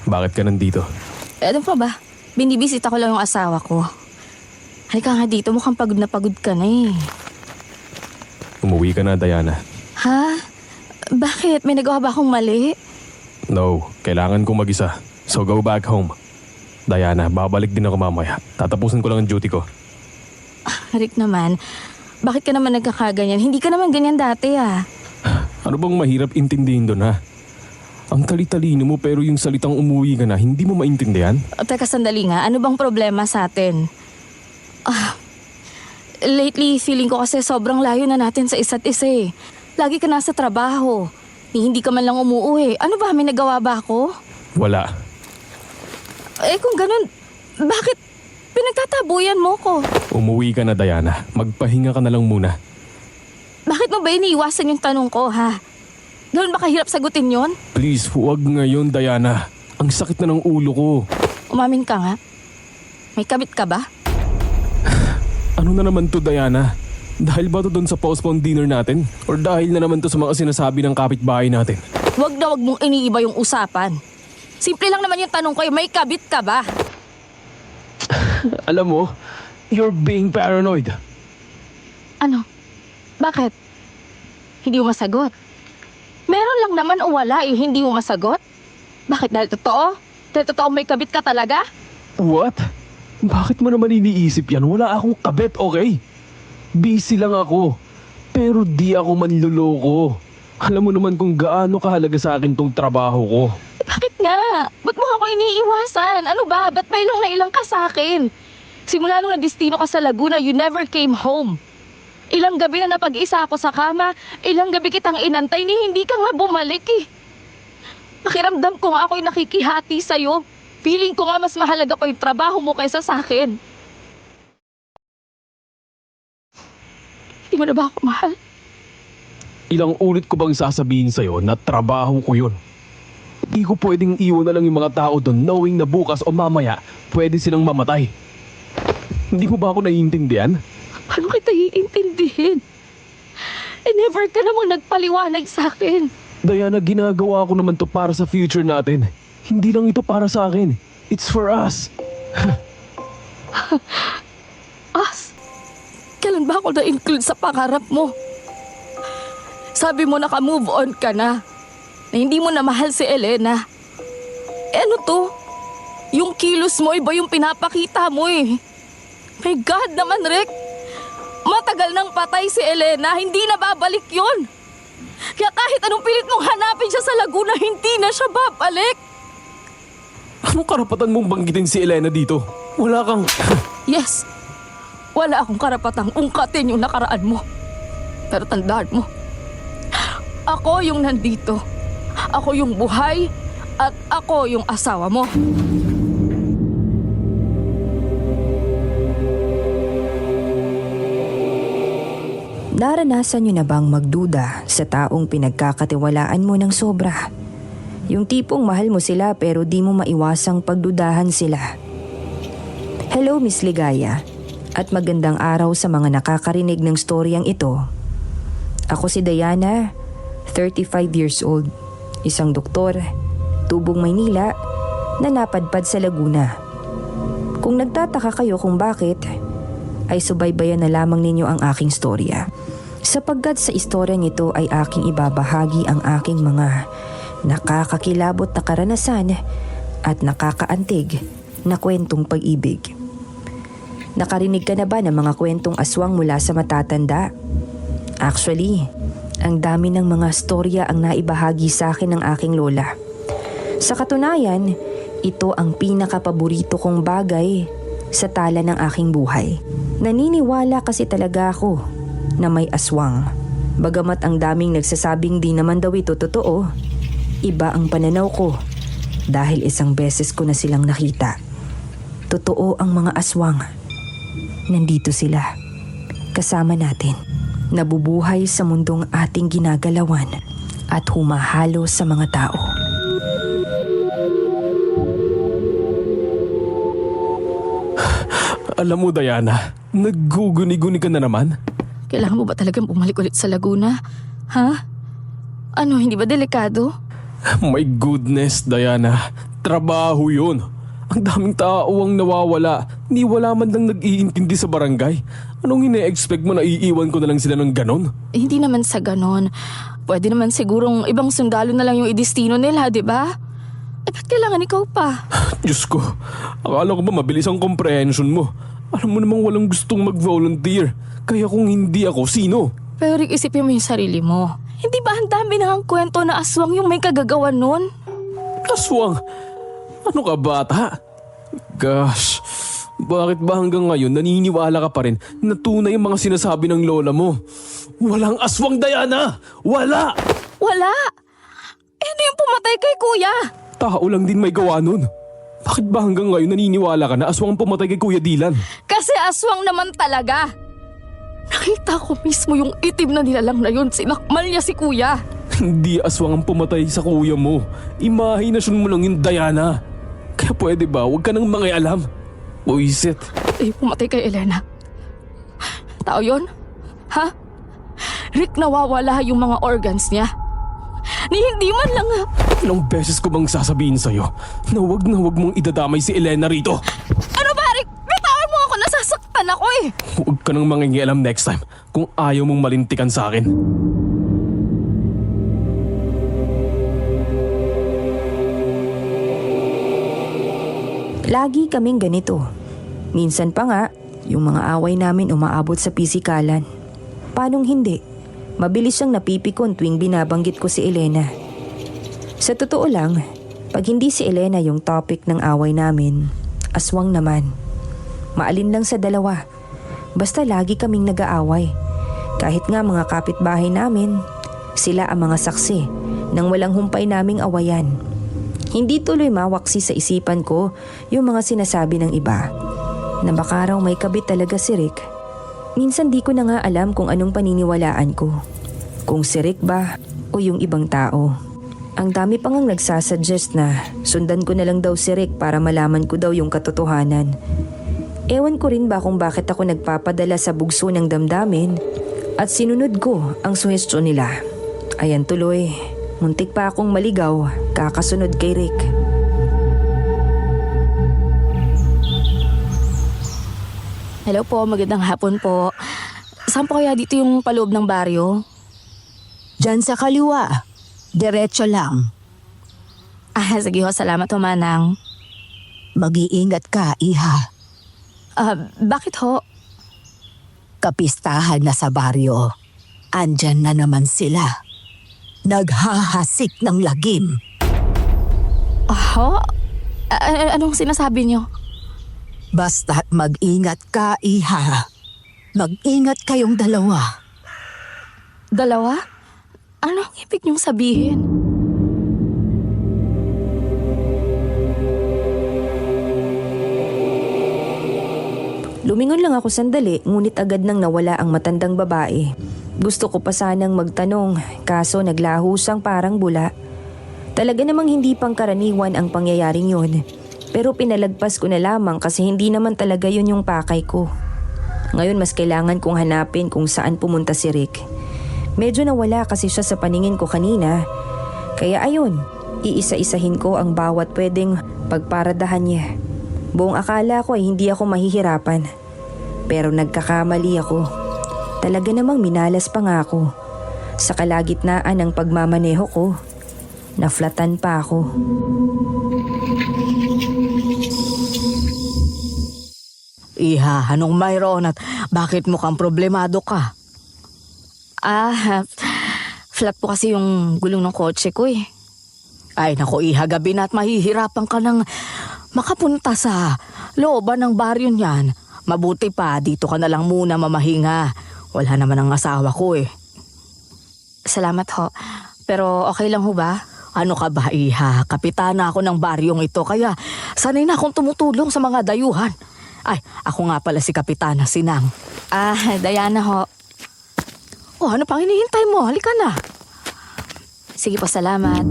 Bakit ka nandito? Ano pa ba? Binibisita ko lang yung asawa ko. Halika nga dito, mukhang pagod na pagod ka na eh. Umuwi ka na, Diana. Ha? Bakit? May nagawa ba akong mali? No, kailangan kong mag-isa. So go back home. Diana, babalik din ako mamaya. Tatapusin ko lang ang duty ko. Rick naman, bakit ka naman nagkakaganyan? Hindi ka naman ganyan dati ah. Ano bang mahirap intindihin doon, ha? Ang tali-talino mo pero yung salitang umuwi ka na, hindi mo maintindihan? Teka, sandali nga. Ano bang problema sa atin? Lately, feeling ko kasi sobrang layo na natin sa isa't isa eh. Lagi ka nasa trabaho. Hindi ka man lang umuwi. Ano ba? May nagawa ba ako? Wala. Kung ganun, bakit pinagtatabuyan mo ko? Umuwi ka na, Diana. Magpahinga ka na lang muna. Bakit mo ba iniiwasan yung tanong ko, ha? Ganun ba kahirap sagutin yon? Please, huwag ngayon, Diana. Ang sakit na ng ulo ko. Umamin ka nga. May kabit ka ba? Ano na naman to, Diana? Dahil ba to doon sa postponed dinner natin? Or dahil na naman to sa mga sinasabi ng kapitbahay natin? Huwag na huwag mong iniiba yung usapan. Simple lang naman yung tanong ko, may kabit ka ba? Alam mo, you're being paranoid. Ano? Bakit? Hindi mo masagot? Meron lang naman o wala hindi mo masagot? Bakit? Dahil totoo? Dahil totoo may kabit ka talaga? What? Bakit mo naman iniisip yan? Wala akong kabit, okay? Busy lang ako. Pero di ako manluloko. Alam mo naman kung gaano kahalaga sa akin tong trabaho ko. Bakit nga? Ba't mo ako iniiwasan? Ano ba? Ba't may ilang na ilang ka sa akin? Simula nung nadistino ka sa Laguna, you never came home. Ilang gabi na napag-isa ako sa kama, ilang gabi kitang inantay ni hindi ka nga bumalik eh. Pakiramdam ko nga ako'y nakikihati sa'yo. Feeling ko nga mas mahalaga pa yung trabaho mo kaysa sa akin. Hindi mo na ba ako mahal? Ilang ulit ko bang sasabihin sa'yo na trabaho ko yun? Hindi ko pwedeng iwan na lang yung mga tao doon knowing na bukas o mamaya pwede silang mamatay. Hindi mo ba ako naiintindihan? Paano kita iintindihin? Never ka namang nagpaliwanag sa akin. Diana, ginagawa ko naman to para sa future natin. Hindi lang ito para sa akin. It's for us. As? Kailan ba ako na-include sa pangarap mo? Sabi mo naka-move on ka na hindi mo na mahal si Elena. Ano to? Yung kilos mo, iba yung pinapakita mo eh. My God naman, Rick. Matagal nang patay si Elena, hindi na babalik yun. Kaya kahit anong pilit mong hanapin siya sa Laguna, hindi na siya babalik. Anong karapatan mong banggitin si Elena dito? Wala kang... Yes, wala akong karapatang ungkatin yung nakaraan mo. Pero tandaan mo, ako yung nandito. Ako yung buhay at ako yung asawa mo. Naranasan niyo na bang magduda sa taong pinagkakatiwalaan mo ng sobra? Yung tipong mahal mo sila pero di mo maiwasang pagdudahan sila. Hello Miss Ligaya at magandang araw sa mga nakakarinig ng storyang ito. Ako si Diana, 35 years old, isang doktor, tubong Maynila na napadpad sa Laguna. Kung nagtataka kayo kung bakit, ay subaybayan na lamang ninyo ang aking storya. Sapagkat sa istorya nito ay aking ibabahagi ang aking mga nakakakilabot na karanasan at nakakaantig na kwentong pag-ibig. Nakarinig ka na ba ng mga kwentong aswang mula sa matatanda? Actually, ang dami ng mga storya ang naibahagi sa akin ng aking lola. Sa katunayan, ito ang pinakapaborito kong bagay sa tala ng aking buhay. Naniniwala kasi talaga ako na may aswang. Bagamat ang daming nagsasabing di naman daw ito totoo, iba ang pananaw ko dahil isang beses ko na silang nakita. Totoo ang mga aswang. Nandito sila, kasama natin, nabubuhay sa mundong ating ginagalawan at humahalo sa mga tao. Alam mo, Diana, nagguguni-guni ka na naman. Kailangan mo ba talagang bumalik ulit sa Laguna? Ha? Ano, hindi ba delikado? My goodness, Diana. Trabaho yun. Ang daming tao ang nawawala. Ni wala man lang nag-iintindi sa barangay. Anong ine-expect mo na iiwan ko na lang sila ng ganon? Hindi naman sa ganon. Pwede naman sigurong ibang sundalo na lang yung idestino nila, di ba? Ba't kailangan ikaw pa? Diyos ko, akala ko ba mabilis ang comprehension mo? Alam mo namang walang gustong mag-volunteer. Kaya kung hindi ako, sino? Pero Rick, isipin mo yung sarili mo. Hindi ba ang dami na ang kwento na aswang yung may kagagawan nun? Aswang? Ano ka bata? Gosh, bakit ba hanggang ngayon naniniwala ka pa rin na tunay ang mga sinasabi ng lola mo? Walang aswang, Diana! Wala! Wala! Ano yung pumatay kay kuya? Tao lang din may gawa nun. Bakit ba hanggang ngayon naniniwala ka na aswang ang pumatay kay Kuya Dylan? Kasi aswang naman talaga. Nakita ko mismo yung itim na nilalang na yun. Sinakmal niya si kuya. Hindi aswang ang pumatay sa kuya mo. Imahinasyon mo lang yun, Diana. Kaya pwede ba, huwag ka nang mangialam. Buisit. Eh, pumatay kay Elena. Tao yun? Ha? Rick, nawawala yung mga organs niya. Ni hindi man lang Ilang beses ko bang sasabihin sa'yo na huwag mong idadamay si Elena rito? Ano ba, Rick? Bitawan mo ako, nasasaktan ako eh. Huwag ka nang mangingialam next time kung ayaw mong malintikan sa akin. Lagi kaming ganito. Minsan pa nga, yung mga away namin umaabot sa pisikalan. Paanong hindi? Mabilis siyang napipikon tuwing binabanggit ko si Elena. Sa totoo lang, pag hindi si Elena yung topic ng away namin, aswang naman. Maalin lang sa dalawa. Basta lagi kaming nag-aaway. Kahit nga mga kapitbahay namin, sila ang mga saksi nang walang humpay naming awayan. Hindi tuloy mawaksi sa isipan ko yung mga sinasabi ng iba na baka raw may kabit talaga si Rick. Minsan di ko na nga alam kung anong paniniwalaan ko. Kung si Rick ba o yung ibang tao. Ang dami pa ngang nagsasuggest na sundan ko na lang daw si Rick para malaman ko daw yung katotohanan. Ewan ko rin ba kung bakit ako nagpapadala sa bugso ng damdamin at sinunod ko ang suhestyon nila. Ayan tuloy, muntik pa akong maligaw kakasunod kay Rick. Hello po, magandang hapon po. Saan po kaya dito yung paloob ng baryo? Diyan sa kaliwa. Diretso lang. Sige ho, salamat ho, Manang. Mag-iingat ka, iha. Bakit ho? Kapistahan na sa baryo. Andyan na naman sila. Naghahasik ng lagim. Ho? Anong sinasabi niyo? Basta't mag-ingat ka, iha. Mag-ingat kayong dalawa. Dalawa? Anong ibig niyong sabihin? Lumingon lang ako sandali ngunit agad nang nawala ang matandang babae. Gusto ko pa sanang magtanong kaso naglahusang parang bula. Talaga namang hindi pangkaraniwan ang pangyayaring yun. Pero pinalagpas ko na lamang kasi hindi naman talaga yun yung pakay ko. Ngayon mas kailangan kong hanapin kung saan pumunta si Rick. Medyo nawala kasi siya sa paningin ko kanina. Kaya ayun, iisa-isahin ko ang bawat pwedeng pagparadahan niya. Buong akala ko ay hindi ako mahihirapan. Pero nagkakamali ako. Talaga namang minalas pa nga ako. Sa kalagitnaan ng pagmamaneho ko, naflatan pa ako. Iha, anong mayroon at bakit mukhang problemado ka? Flat po kasi yung gulong ng kotse ko eh. Ay naku, iha, gabi na at mahihirapan ka ng makapunta sa looban ng baryo niyan. Mabuti pa, dito ka na lang muna mamahinga. Wala naman ang asawa ko eh. Salamat ho. Pero okay lang ho ba? Ano ka ba, iha? Kapitana ako ng baryong ito, kaya sanay na akong tumutulong sa mga dayuhan. Ay, ako nga pala si Kapitana Sinang. Diana ho. Oh, ano pang hinihintay mo? Halika na. Sige po, salamat.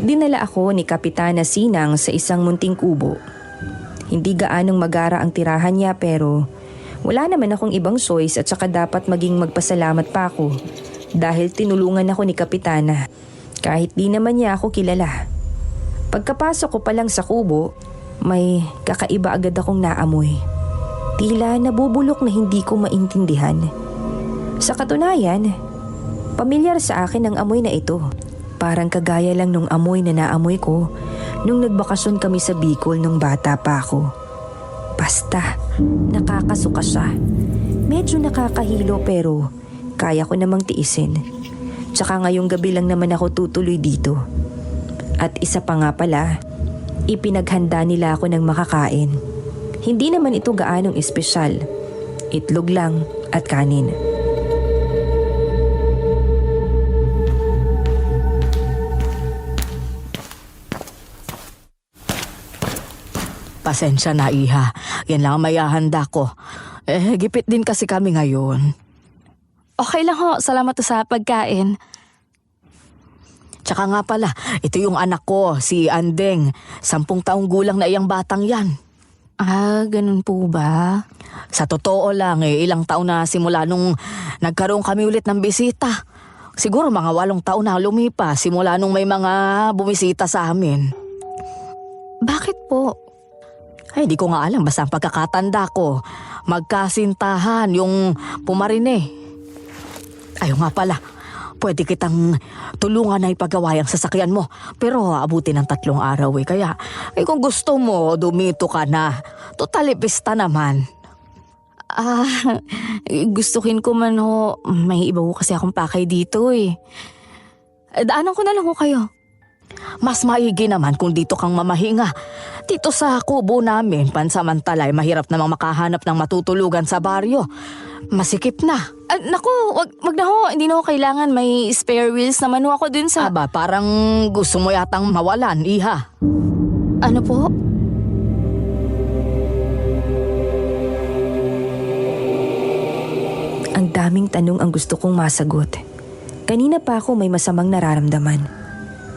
Dinala ako ni Kapitana Sinang sa isang munting kubo. Hindi gaanong magara ang tirahan niya pero Wala naman akong ibang choice at saka dapat maging magpasalamat pa ako dahil tinulungan ako ni Kapitana kahit di naman niya ako kilala. Pagkapasok ko pa lang sa kubo, may kakaiba agad akong naamoy. Tila nabubulok na hindi ko maintindihan. Sa katunayan, pamilyar sa akin ang amoy na ito. Parang kagaya lang nung amoy na naamoy ko nung nagbakasyon kami sa Bicol nung bata pa ako. Basta, nakakasuka siya. Medyo nakakahilo pero kaya ko namang tiisin. Tsaka ngayong gabi lang naman ako tutuloy dito. At isa pa nga pala, ipinaghanda nila ako ng makakain. Hindi naman ito gaanong espesyal. Itlog lang at kanin. Pasensya na, Iha. Yan lang ang mayahanda ko. Gipit din kasi kami ngayon. Okay lang ho, salamat sa pagkain. Tsaka nga pala, ito yung anak ko, si Andeng. 10 taong gulang na iyang batang yan. Ah, ganun po ba? Sa totoo lang, ilang taon na simula nung nagkaroon kami ulit ng bisita. Siguro mga 8 taon na lumipas simula nung may mga bumisita sa amin. Bakit po? Ay, di ko nga alam. Basta ang pagkakatanda ko, magkasintahan yung pumarine. Ayaw nga pala, pwede kitang tulungan na ipagawa ang sasakyan mo. Pero abuti ng 3 araw Kaya, kung gusto mo, dumito ka na. Total, pista naman. Gustuhin ko man ho. May iba ho kasi akong pakay dito Daanan ko na lang ho kayo. Mas maigi naman kung dito kang mamahinga. Dito sa kubo namin, pansamantala ay mahirap namang makahanap ng matutulugan sa baryo. Masikip na. Naku, wag na ho. Hindi na ho kailangan. May spare wheels naman ho ako dun sa... Aba, parang gusto mo yatang mawalan, Iha. Ano po? Ang daming tanong ang gusto kong masagot. Kanina pa ako may masamang nararamdaman.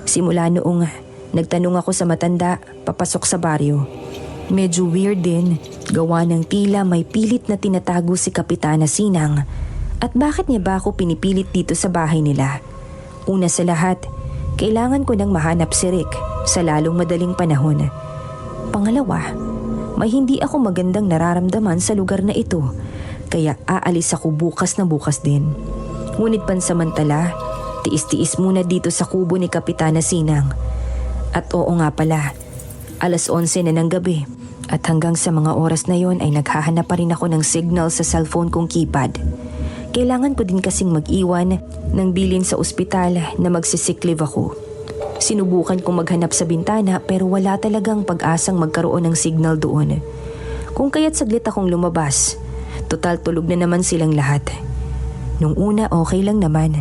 Simula noong nagtanong ako sa matanda papasok sa baryo. Medyo weird din, gawa ng tila may pilit na tinatago si Kapitana Sinang. At bakit niya ba ako pinipilit dito sa bahay nila? Una sa lahat, kailangan ko nang mahanap si Rick sa lalong madaling panahon. Pangalawa, may hindi ako magandang nararamdaman sa lugar na ito, kaya aalis ako bukas na bukas din. Ngunit pansamantala, tiis-tiis muna dito sa kubo ni Kapitana Sinang. At oo nga pala, 11:00 na ng gabi at hanggang sa mga oras na yon ay naghahanap pa rin ako ng signal sa cellphone kong keypad. Kailangan ko din kasing mag-iwan ng bilin sa ospital na magsisick leave ako. Sinubukan kong maghanap sa bintana pero wala talagang pag-asang magkaroon ng signal doon. Kung kaya't saglit akong lumabas, total tulog na naman silang lahat. Nung una okay lang naman.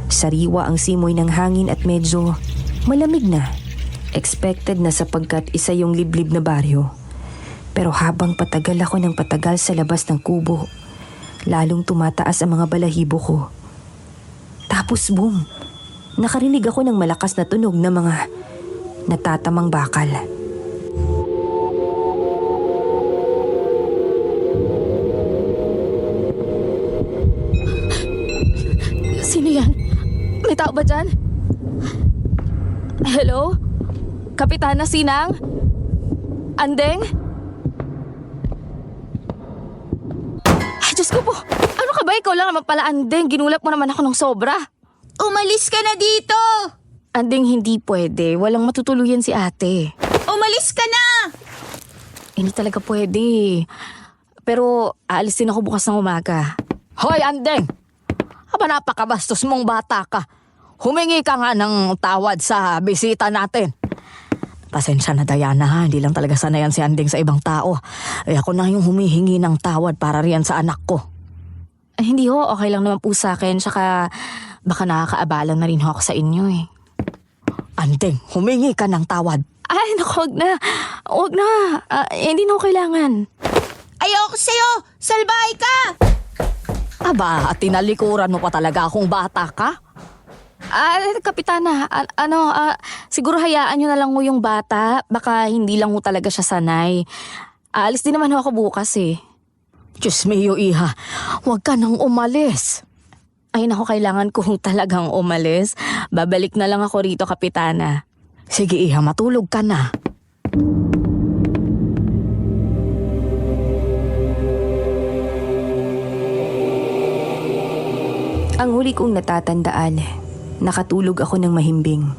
Sariwa ang simoy ng hangin at medyo malamig na. Expected na sapagkat isa yung liblib na baryo. Pero habang patagal ako ng patagal sa labas ng kubo, lalong tumataas ang mga balahibo ko. Tapos boom, nakarinig ako ng malakas na tunog na mga natatamang bakal. Sino yan? May tao ba dyan? Hello? Kapitana Sinang? Andeng? Ay, Diyos ko po! Ano ka ba? Ikaw lang naman pala, Andeng. Ginulap mo naman ako ng sobra. Umalis ka na dito! Andeng, hindi pwede. Walang matutuluyan si ate. Umalis ka na! Hindi talaga pwede. Pero aalis din ako bukas ng umaga. Hoy, Andeng! Aba, napakabastos mong bata ka. Humingi ka nga ng tawad sa bisita natin. Pasensya na, Diana, ha? Hindi lang talaga sanayan si Andeng sa ibang tao. Ako na yung humihingi ng tawad para riyan sa anak ko. Hindi ho, okay lang naman po sa akin. Tsaka baka nakakaabala na rin ho ako sa inyo Andeng, humingi ka ng tawad. Ay, naku, wag na. Wag na. Hindi na ho kailangan. Ayoko sa'yo! Salbahay ka! Aba, at tinalikuran mo pa talaga akong bata ka? Kapitana, siguro hayaan nyo na lang ho yung bata. Baka hindi lang ho talaga siya sanay. Aalis din naman ho ako bukas Diyos mio, iha. Huwag ka nang umalis. Ay naku, kailangan kong talagang umalis. Babalik na lang ako rito, Kapitana. Sige, iha, matulog ka na. Ang huli kong natatandaan, nakatulog ako ng mahimbing.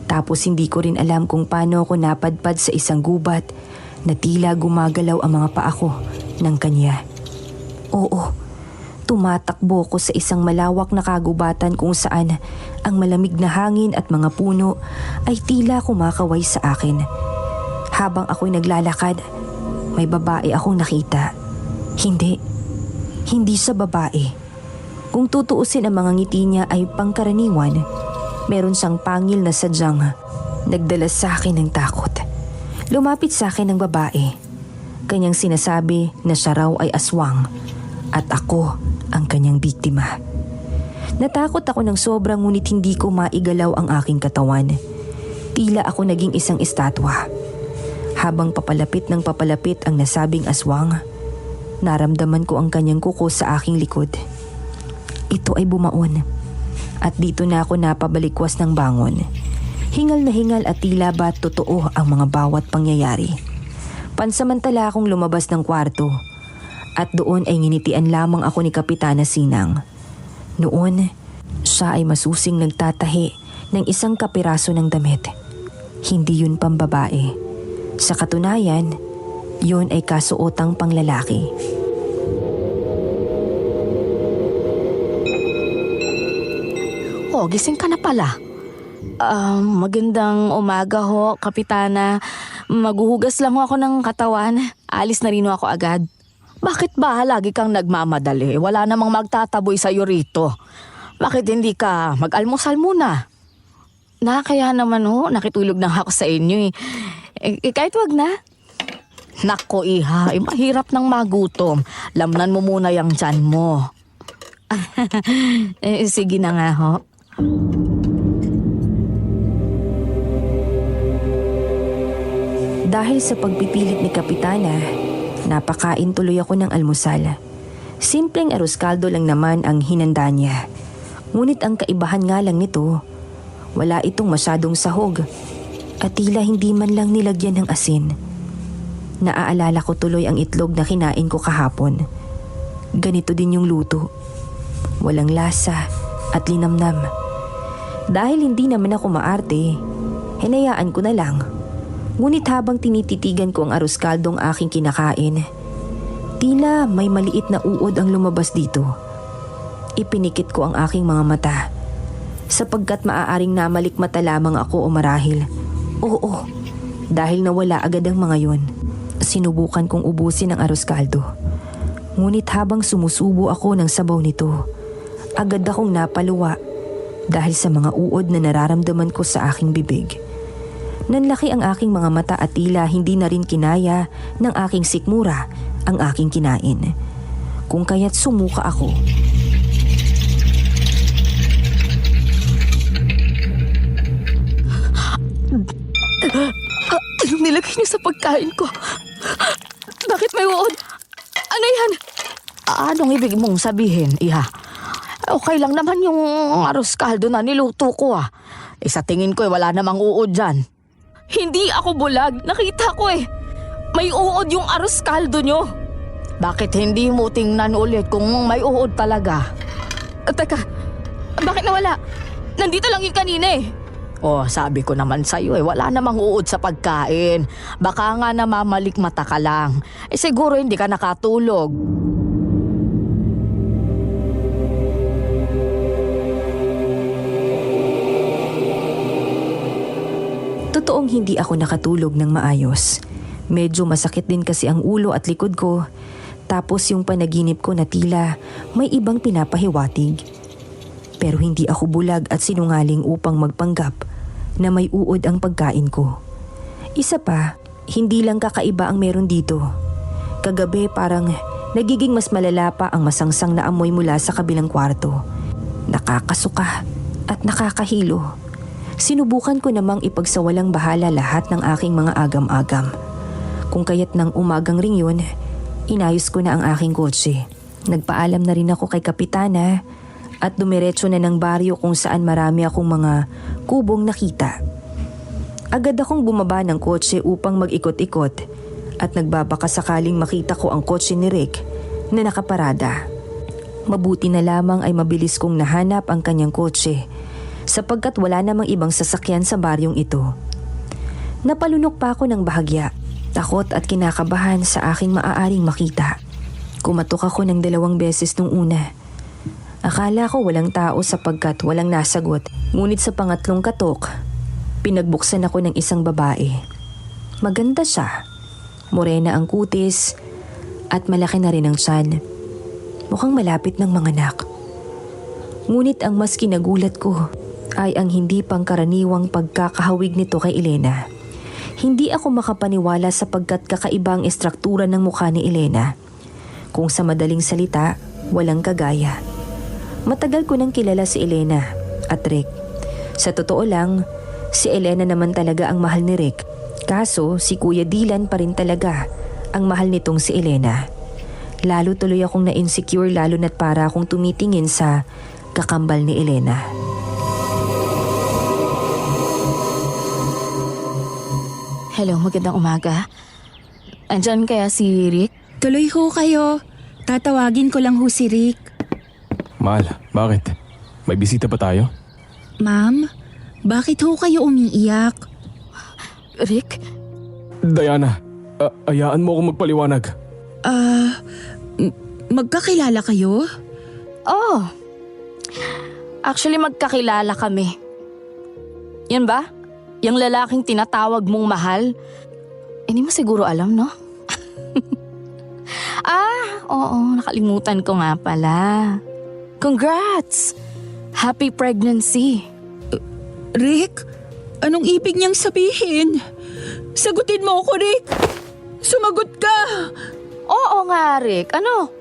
Tapos hindi ko rin alam kung paano ako napadpad sa isang gubat na tila gumagalaw ang mga paa ko ng kanya. Oo, tumatakbo ko sa isang malawak na kagubatan kung saan ang malamig na hangin at mga puno ay tila kumakaway sa akin. Habang ako'y naglalakad, may babae akong nakita. Hindi sa babae. Kung tutuusin ang mga ngiti niya ay pangkaraniwan, meron siyang pangil na sadyang nagdala sa akin ng takot. Lumapit sa akin ang babae. Kanyang sinasabi na siya raw ay aswang at ako ang kanyang biktima. Natakot ako ng sobrang ngunit hindi ko maigalaw ang aking katawan. Tila ako naging isang estatwa. Habang papalapit ng papalapit ang nasabing aswang, naramdaman ko ang kanyang kuko sa aking likod. Ito ay bumaon at dito na ako napabalikwas ng bangon. Hingal na hingal at tila ba totoo ang mga bawat pangyayari. Pansamantala akong lumabas ng kwarto at doon ay nginitian lamang ako ni Kapitana Sinang. Noon, siya ay masusing nagtatahi ng isang kapiraso ng damit. Hindi yun pambabae. Sa katunayan, yun ay kasuotang panglalaki. Oh, gising ka na pala. Magandang umaga ho, Kapitana. Maghuhugas lang ho ako ng katawan. Alis na rin ho ako agad. Bakit ba lagi kang nagmamadali? Wala namang magtataboy sa'yo rito. Bakit hindi ka mag-almusal muna? Kaya naman ho, nakitulog na ako sa inyo kahit wag na. Nako, iha, mahirap nang magutom. Lamnan mo muna yung tiyan mo. Sige na nga ho. Dahil sa pagpipilit ni Kapitana, napakain tuloy ako ng almusal. Simpleng arroz caldo lang naman ang hinanda niya. Ngunit ang kaibahan nga lang nito, wala itong masyadong sahog at tila hindi man lang nilagyan ng asin. Naaalala ko tuloy ang itlog na kinain ko kahapon. Ganito din yung luto. Walang lasa at linamnam. Dahil hindi naman ako maarte, hinayaan ko na lang. Ngunit habang tinititigan ko ang arroz caldong aking kinakain, tila may maliit na uod ang lumabas dito. Ipinikit ko ang aking mga mata sapagkat maaaring namalikmata lamang ako o marahil. Oo, dahil nawala agad ang mga yon. Sinubukan kong ubusin ang arroz caldo. Ngunit habang sumusubo ako ng sabaw nito, agad akong napaluwa dahil sa mga uod na nararamdaman ko sa aking bibig. Nanlaki ang aking mga mata at tila hindi na rin kinaya ng aking sikmura ang aking kinain. Kung kaya't sumuka ako. Anong nilagay niyo sa pagkain ko? Bakit may uod? Ano yan? Anong ibig mong sabihin, iha? Okay lang naman yung arroz caldo na niluto ko ah. Sa tingin ko wala namang uod dyan. Hindi ako bulag. Nakita ko May uod yung arroz caldo nyo. Bakit hindi mo tingnan ulit kung may uod talaga? Teka, bakit nawala? Nandito lang yung kanina Oh, sabi ko naman sa'yo wala namang uod sa pagkain. Baka nga namamalikmata ka lang. Siguro hindi ka nakatulog. Totoong hindi ako nakatulog ng maayos. Medyo masakit din kasi ang ulo at likod ko. Tapos yung panaginip ko na tila may ibang pinapahiwatig. Pero hindi ako bulag at sinungaling upang magpanggap na may uod ang pagkain ko. Isa pa, hindi lang kakaiba ang meron dito. Kagabi parang nagiging mas malala pa ang masangsang na amoy mula sa kabilang kwarto. Nakakasuka at nakakahilo. Sinubukan ko namang ipagsawalang bahala lahat ng aking mga agam-agam. Kung kaya't ng umagang ring yun, Inayos ko na ang aking kotse. Nagpaalam na rin ako kay Kapitana at dumiretso na ng baryo kung saan marami akong mga kubong nakita. Agad akong bumaba ng kotse upang mag-ikot-ikot at nagbabaka sakaling makita ko ang kotse ni Rick na nakaparada. Mabuti na lamang ay mabilis kong nahanap ang kanyang kotse sapagkat wala namang ibang sasakyan sa baryong ito. Napalunok pa ako ng bahagya, takot at kinakabahan sa aking maaaring makita. Kumatok ako ng 2 beses nung una. Akala ko walang tao sapagkat walang nasagot, ngunit sa pangatlong katok, pinagbuksan ako ng isang babae. Maganda siya. Morena ang kutis at malaki na rin ang tiyan. Mukhang malapit ng manganak. Ngunit ang mas kinagulat ko ay ang hindi pangkaraniwang pagkakahawig nito kay Elena. Hindi ako makapaniwala sapagkat kakaiba ang estruktura ng mukha ni Elena. Kung sa madaling salita, walang kagaya. Matagal ko nang kilala si Elena at Rick. Sa totoo lang, si Elena naman talaga ang mahal ni Rick. Kaso si Kuya Dylan pa rin talaga ang mahal nitong si Elena. Lalo tuloy akong na-insecure lalo na't para akong tumitingin sa kakambal ni Elena. Hello, magandang umaga. Andyan kaya si Rick? Tuloy ho kayo. Tatawagin ko lang ho si Rick. Mahal, bakit? May bisita pa tayo? Ma'am, bakit ho kayo umiiyak? Rick? Diana, ayaan mo akong magpaliwanag. Magkakilala kayo? Oh. Actually, magkakilala kami. Yan ba? Yung lalaking tinatawag mong mahal? Hindi mo siguro alam, no? Oo, nakalimutan ko nga pala. Congrats! Happy pregnancy! Rick, anong ibig niyang sabihin? Sagutin mo ako, Rick! Sumagot ka! Oo nga, Rick. Ano?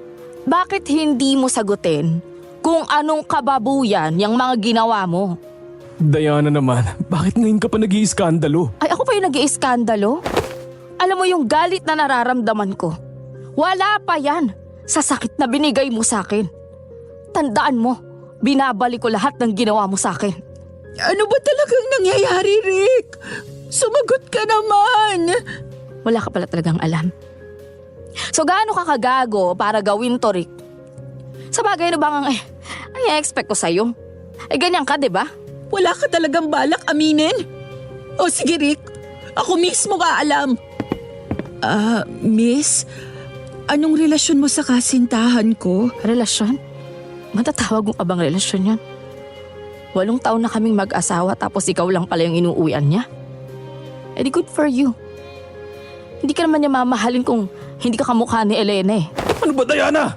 Bakit hindi mo sagutin kung anong kababuyan yung mga ginawa mo? Diana naman, bakit ngayon ka pa nag-iiskandalo? Ay, ako pa yung nag-iiskandalo? Alam mo yung galit na nararamdaman ko. Wala pa yan sa sakit na binigay mo sa akin. Tandaan mo, binabalik ko lahat ng ginawa mo sa akin. Ano ba talagang nangyayari, Rick? Sumagot ka naman! Wala ka pala talagang alam. So gaano ka kagago para gawin to, Rick? Sa bagay na bang ay expect ko sa'yo? Ganyan ka, di ba? Wala ka talagang balak aminin? O sige, Rick. Ako mismo ka alam. Miss, anong relasyon mo sa kasintahan ko? Relasyon? Matatawag mo ka bang relasyon yan? 8 taon na kaming mag-asawa tapos ikaw lang pala yung inuuwian niya? Eh di good for you. Hindi ka naman niya mamahalin kung hindi ka kamukha ni Elena eh. Ano ba, Diana?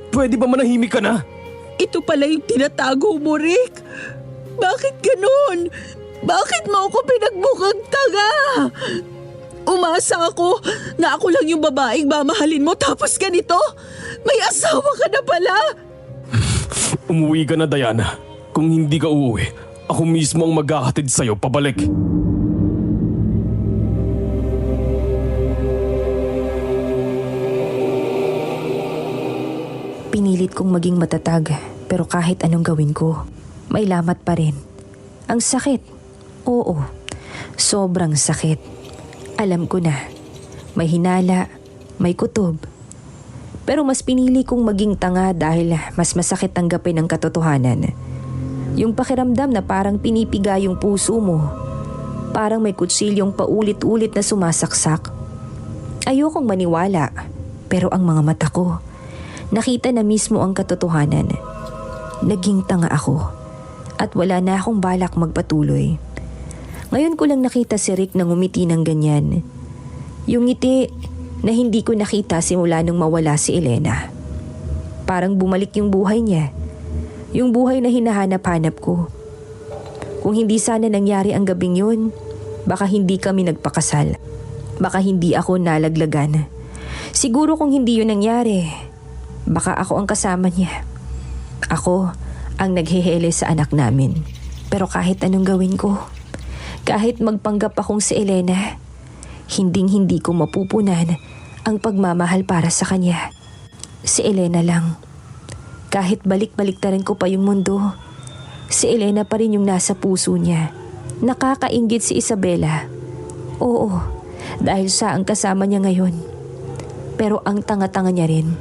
Pwede ba manahimik ka na? Ito pala yung tinatago mo, Rick. Bakit ganun? Bakit mo ako pinagbukang tanga? Umasa ako na ako lang yung babaeng mamahalin mo tapos ganito? May asawa ka na pala? Umuwi ka na, Diana. Kung hindi ka uuwi, ako mismo ang maghahatid sa'yo pabalik. Pinilit kong maging matatag pero kahit anong gawin ko, may lamat pa rin. Ang sakit. Oo, sobrang sakit. Alam ko na, may hinala, may kutob. Pero mas pinili kong maging tanga dahil mas masakit tanggapin ang katotohanan. Yung pakiramdam na parang pinipiga yung puso mo. Parang may kutsilyong paulit-ulit na sumasaksak. Ayokong maniwala, pero ang mga mata ko, nakita na mismo ang katotohanan. Naging tanga ako at wala na akong balak magpatuloy. Ngayon ko lang nakita si Rick nang umiti ng ganyan. Yung ngiti na hindi ko nakita simula nung mawala si Elena. Parang bumalik yung buhay niya. Yung buhay na hinahanap-hanap ko. Kung hindi sana nangyari ang gabing yun, baka hindi kami nagpakasal. Baka hindi ako nalaglagan. Siguro kung hindi yun nangyari, baka ako ang kasama niya. Ako ang naghehele sa anak namin. Pero kahit anong gawin ko, kahit magpanggap akong si Elena, hinding-hindi ko mapupunan ang pagmamahal para sa kanya. Si Elena lang. Kahit balik-baliktaran ko pa yung mundo, si Elena pa rin yung nasa puso niya. Nakakainggit si Isabela. Oo, dahil siya ang kasama niya ngayon. Pero ang tanga-tanga niya rin.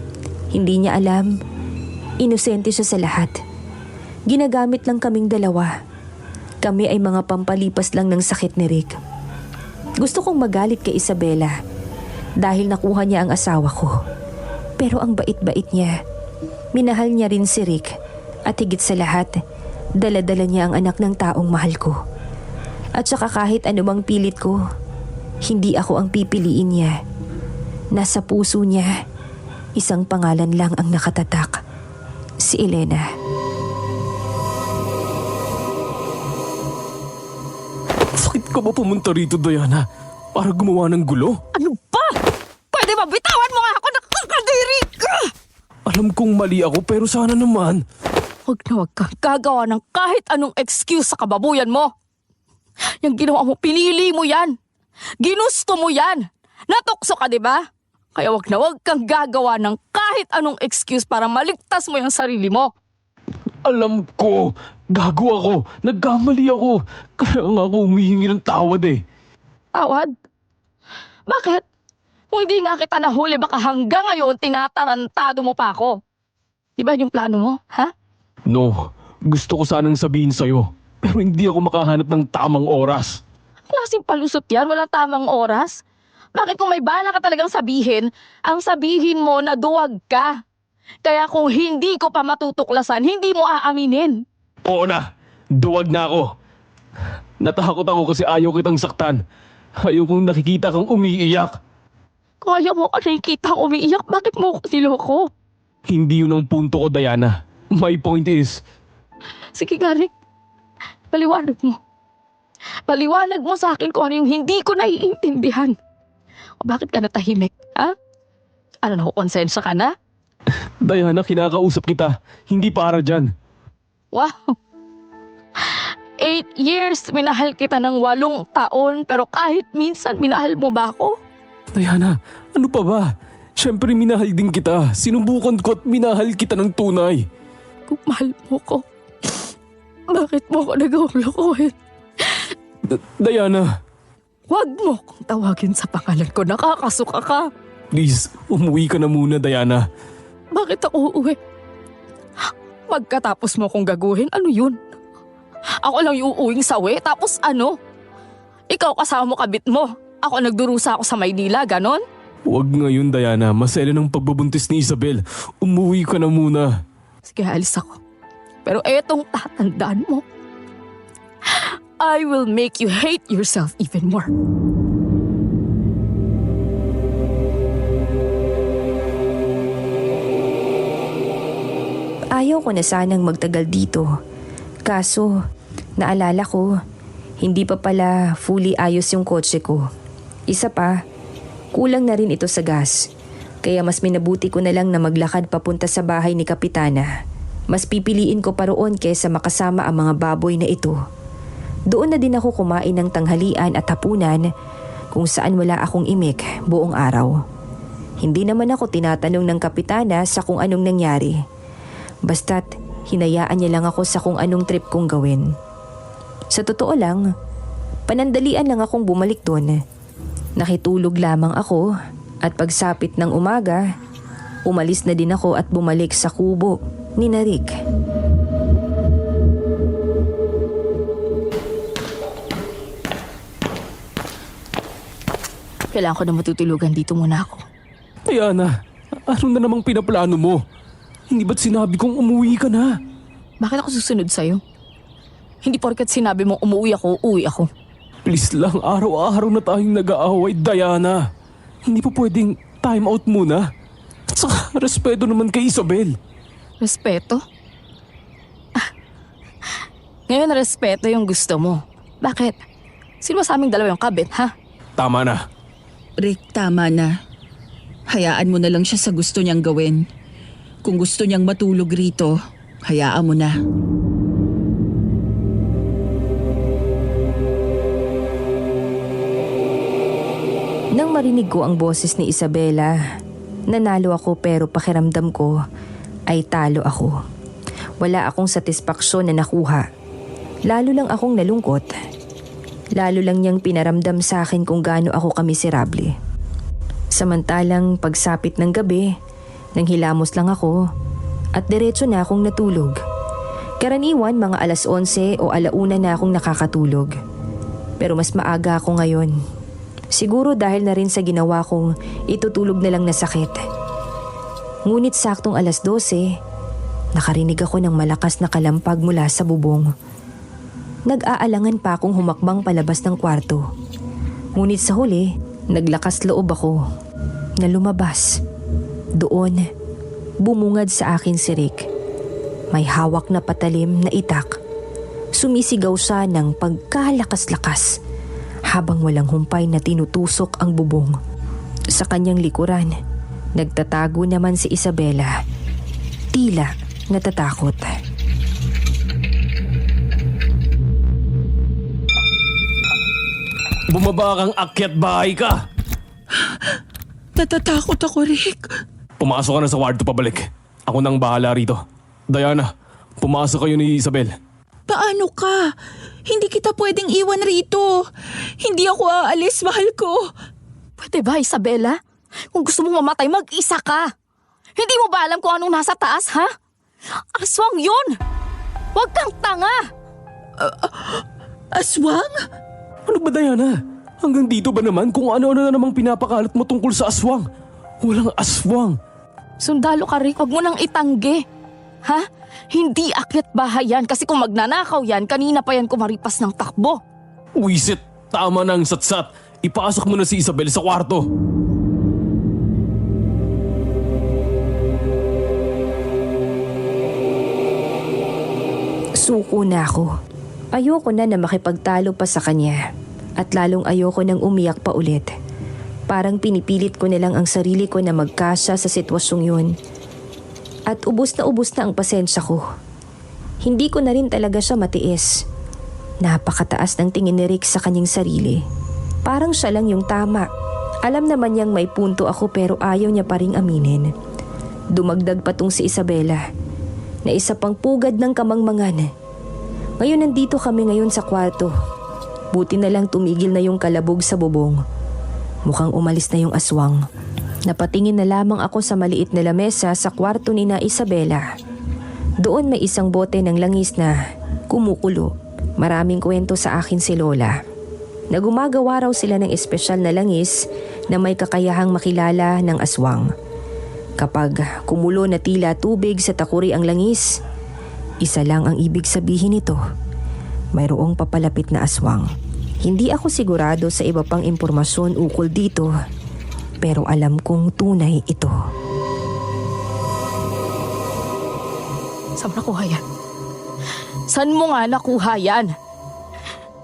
Hindi niya alam. Inosente siya sa lahat. Ginagamit lang kaming dalawa. Kami ay mga pampalipas lang ng sakit ni Rick. Gusto kong magalit kay Isabela dahil nakuha niya ang asawa ko. Pero ang bait-bait niya. Minahal niya rin si Rick at higit sa lahat, dala-dala niya ang anak ng taong mahal ko. At saka kahit anumang pilit ko, hindi ako ang pipiliin niya. Nasa puso niya, isang pangalan lang ang nakatatak. Si Elena. Bakit ka ba pumunta rito, Diana? Para gumawa ng gulo? Ano ba? Pwede ba bitawan mo nga ako? Nakakadiri ka! Alam kong mali ako pero sana naman. Huwag na huwag kang gagawa ng kahit anong excuse sa kababuyan mo. Yung ginawa mo, pinili mo yan. Ginusto mo yan. Natukso ka, di ba? Kaya huwag na huwag kang gagawa ng kahit anong excuse para maligtas mo yung sarili mo. Alam ko, gago ako, nagkamali ako. Kaya nga ako humihingi ng tawad eh. Tawad? Bakit? Kung hindi nga kita nahuli, baka hanggang ngayon tinatarantado mo pa ako. Di ba yung plano mo, ha? No, gusto ko sanang sabihin sa'yo. Pero hindi ako makahanap ng tamang oras. Klaseng palusot yan, walang tamang oras. Bakit kung may bala ka talagang sabihin, ang sabihin mo na duwag ka? Kaya kung hindi ko pa matutuklasan, hindi mo aaminin. Oo na, duwag na ako. Natakot ako kasi ayaw kitang saktan. Ayaw kong nakikita kang umiiyak. Kung ayaw mo ka nakikita ko umiiyak, bakit mo ko niloko? Hindi yun ang punto ko, Diana. My point is, Sige nga, Rick. Paliwanag mo. Paliwanag mo sa akin kung ano yung hindi ko naiintindihan. O bakit ka natahimik, ha? Ano, nakukonsensya ka na? Diana, kinakausap kita. Hindi para dyan. Wow! 8 years, minahal kita ng 8 taon, pero kahit minsan, minahal mo ba ako? Diana, ano pa ba? Siyempre minahal din kita. Sinubukan ko at minahal kita ng tunay. Kung mahal mo ko, bakit mo ko nagawang lokohin? Diana, Huwag mo kong tawagin sa pangalan ko, nakakasuka ka. please, umuwi ka na muna, Diana. Bakit ako uuwi? Pagkatapos mo kong gaguhin, ano yun? Ako lang yung uuwing sawi, tapos ano? Ikaw kasama mo kabit mo. Ako nagdurusa ako sa Maynila, ganon? Huwag ngayon, Diana. Masela ng pagbubuntis ni Isabel. Umuwi ka na muna. Sige, alis ako. Pero etong tatandaan mo. I will make you hate yourself even more. Ayaw ko na sanang magtagal dito. Kaso, naalala ko, hindi pa pala fully ayos yung kotse ko. Isa pa, kulang na rin ito sa gas. Kaya mas minabuti ko na lang na maglakad papunta sa bahay ni Kapitana. Mas pipiliin ko pa roon kesa makasama ang mga baboy na ito. Doon na din ako kumain ng tanghalian at hapunan kung saan wala akong imik buong araw. Hindi naman ako tinatanong ng Kapitana sa kung anong nangyari. Basta't hinayaan niya lang ako sa kung anong trip kong gawin. Sa totoo lang, panandalian lang akong bumalik doon. Nakitulog lamang ako at pagsapit ng umaga, umalis na din ako at bumalik sa kubo ni Rick. Kailangan ko na matutulugan dito muna ako. Diana, ano na namang pinaplano mo? Hindi ba't sinabi kong umuwi ka na? Bakit ako susunod sa'yo? Hindi porket sinabi mong umuwi ako, uwi ako. Please lang, araw-araw na tayong nag-aaway, Diana. Hindi pa pwedeng time out muna? At saka, respeto naman kay Isabel. Respeto? Ngayon, respeto yung gusto mo. Bakit? Sino ba sa aming dalawa yung kabit, ha? Tama na. Rick, tama na. Hayaan mo na lang siya sa gusto niyang gawin. Kung gusto niyang matulog rito, hayaan mo na. Nang marinig ko ang boses ni Isabela. Nanalo ako pero pakiramdam ko ay talo ako. Wala akong satisfaksyon na nakuha. Lalo lang akong nalungkot. Lalo lang niyang pinaramdam sa akin kung gaano ako kamiserable. Samantalang pagsapit ng gabi, nang hilamos lang ako at diretso na akong natulog. Karaniwan mga 11:00 o 1:00 na akong nakakatulog. Pero mas maaga ako ngayon. Siguro dahil na rin sa ginawa kong itutulog na lang na sakit. Ngunit saktong 12:00, nakarinig ako ng malakas na kalampag mula sa bubong. Nag-aalangan pa akong humakbang palabas ng kwarto. Ngunit sa huli, naglakas loob ako na lumabas. Doon, bumungad sa akin si Rick. May hawak na patalim na itak. Sumisigaw siya ng pagkalakas-lakas habang walang humpay na tinutusok ang bubong. Sa kanyang likuran, nagtatago naman si Isabela. Tila natatakot. Bumaba kang akyat bahay ka! Natatakot ako, Rick. Pumasok ka na sa kwarto pabalik. Ako nang bahala rito. Diana, pumasok kayo ni Isabel. Paano ka? Hindi kita pwedeng iwan rito. Hindi ako aalis, mahal ko. Pwede ba, Isabela? Kung gusto mong mamatay, mag-isa ka. Hindi mo ba alam kung anong nasa taas, ha? Aswang yun! Huwag kang tanga! Aswang? Ano ba, Diana? Hanggang dito ba naman kung ano-ano na namang pinapakalat mo tungkol sa aswang? Walang aswang. Sundalo ka, Rick. Huwag mo nang itanggi. Ha? Hindi akyat bahay yan kasi kung magnanakaw yan, kanina pa yan kumaripas ng takbo. Wisit, tama na ang satsat. Ipasok mo na si Isabel sa kwarto. Suko na ako. Ayoko na makipagtalo pa sa kanya. At lalong ayoko nang umiyak pa ulit. Parang pinipilit ko na lang ang sarili ko na magkasya sa sitwasyong yun. At ubos na ang pasensya ko. Hindi ko na rin talaga siya matiis. Napakataas ng tingin ni Rick sa kanyang sarili. Parang siya lang yung tama. Alam naman niyang may punto ako pero ayaw niya pa ring aminin. Dumagdag pa tong si Isabela na isa pang pugad ng kamangmangan. Ngayon nandito kami ngayon sa kwarto. Buti na lang tumigil na yung kalabog sa bubong. Mukhang umalis na yung aswang. Napatingin na lamang ako sa maliit na lamesa sa kwarto ni na Isabela. Doon may isang bote ng langis na kumukulo. Maraming kwento sa akin si Lola. Na gumagawa raw sila ng espesyal na langis na may kakayahang makilala ng aswang. Kapag kumulo na tila tubig sa takuri ang langis, isa lang ang ibig sabihin nito. Mayroong papalapit na aswang. Hindi ako sigurado sa iba pang impormasyon ukol dito, pero alam kong tunay ito. Saan mo nakuha yan? Saan mo nga nakuha yan?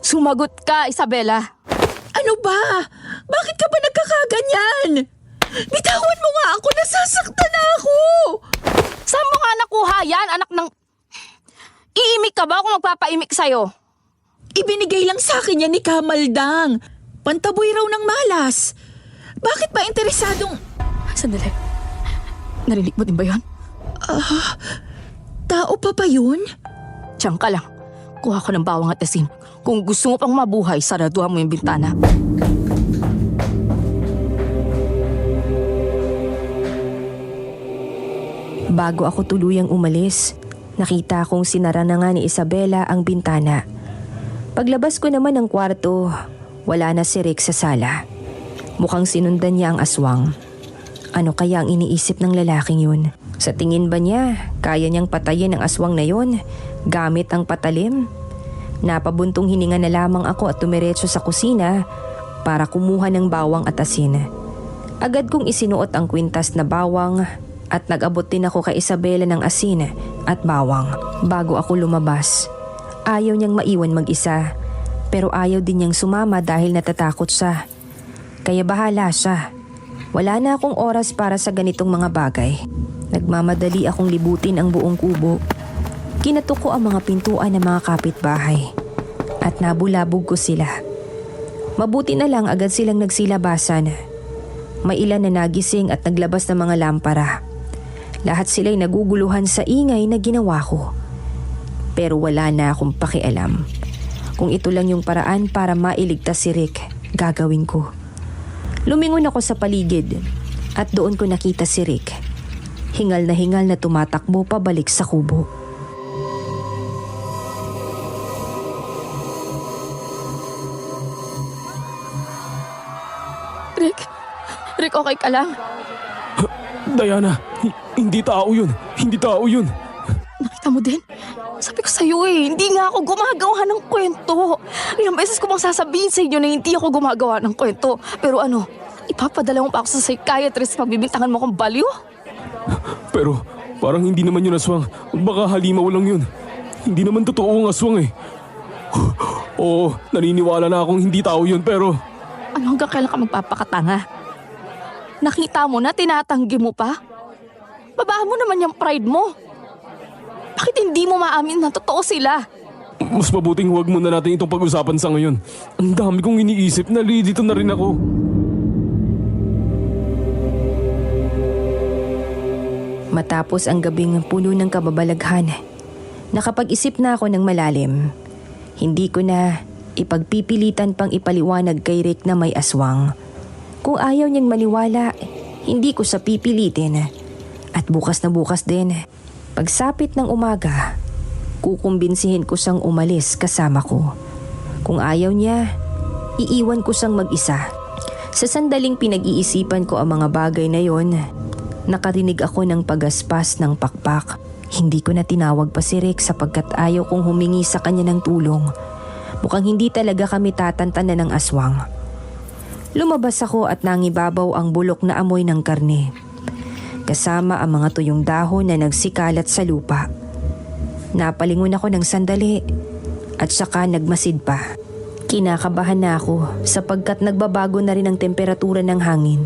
Sumagot ka, Isabela. Ano ba? Bakit ka ba nagkakaganyan? Bitawan mo nga ako, nasasaktan na ako! Saan mo nga nakuha yan, anak ng... Iimik ka ba kung magpapaimik sa'yo? Ibinigay lang sa akin yan ni Kamaldang. Pantaboy raw ng malas. Bakit ba interesadong... Sandali. Narinig mo din ba yan? Tao pa ba yun? Diyan ka lang. Kuha ko ng bawang at asin. Kung gusto mo pang mabuhay, saraduhan mo yung bintana. Bago ako tuluyang umalis, nakita kong sinara na nga ni Isabela ang bintana. Paglabas ko naman ng kwarto, wala na si Rick sa sala. Mukhang sinundan niya ang aswang. Ano kaya ang iniisip ng lalaking yun? Sa tingin ba niya, kaya niyang patayin ang aswang na yun gamit ang patalim? Napabuntong hininga na lamang ako at tumiretso sa kusina para kumuha ng bawang at asin. Agad kong isinuot ang kwintas na bawang at nag-abot din ako kay Isabela ng asin at bawang bago ako lumabas. Ayaw niyang maiwan mag-isa, pero ayaw din niyang sumama dahil natatakot siya. Kaya bahala siya. Wala na akong oras para sa ganitong mga bagay. Nagmamadali akong libutin ang buong kubo. Kinatok ko ang mga pintuan ng mga kapitbahay at nabulabog ko sila. Mabuti na lang agad silang nagsilabasan. May ilan na nagising at naglabas ng mga lampara. Lahat sila'y naguguluhan sa ingay na ginawa ko. Pero wala na akong pakialam. Kung ito lang yung paraan para mailigtas si Rick, gagawin ko. Lumingon ako sa paligid at doon ko nakita si Rick. Hingal na tumatakbo pabalik sa kubo. Rick, okay ka lang? Diana, hindi tao yun. Hindi tao yun. Nakita mo din? Sabi ko sa'yo hindi nga ako gumagawa ng kwento. Ilang beses ko bang sasabihin sa inyo na hindi ako gumagawa ng kwento. Pero ano, ipapadala mo pa ako sa psychiatrist pag bibintangan mo akong baliw? Pero parang hindi naman yun aswang. Baka halimaw lang yun. Hindi naman totoo ang aswang eh. Oo, naniniwala na akong hindi tao yun pero... Ano hanggang kailan ka magpapakatanga? Nakita mo na, tinatanggi mo pa? Babaan mo naman yung pride mo. Bakit hindi mo maamin na totoo sila? Mas mabuting huwag muna natin itong pag-usapan sa ngayon. Ang dami kong iniisip, nalilito na rin ako. Matapos ang gabing puno ng kababalaghan, nakapag-isip na ako ng malalim. Hindi ko na ipagpipilitan pang ipaliwanag kay Rick na may aswang. Kung ayaw niyang maniwala, hindi ko sa pipilitin. At bukas na bukas din, pagsapit ng umaga, kukumbinsihin ko siyang umalis kasama ko. Kung ayaw niya, iiwan ko siyang mag-isa. Sa sandaling pinag-iisipan ko ang mga bagay na yon, nakarinig ako ng pagaspas ng pakpak. Hindi ko na tinawag pa si Rick sapagkat ayaw kong humingi sa kanya ng tulong. Mukhang hindi talaga kami tatantanan ng aswang. Lumabas ako at nangibabaw ang bulok na amoy ng karne. Kasama ang mga tuyong dahon na nagsikalat sa lupa. Napalingon ako ng sandali at saka nagmasid pa. Kinakabahan na ako sapagkat nagbabago na rin ang temperatura ng hangin.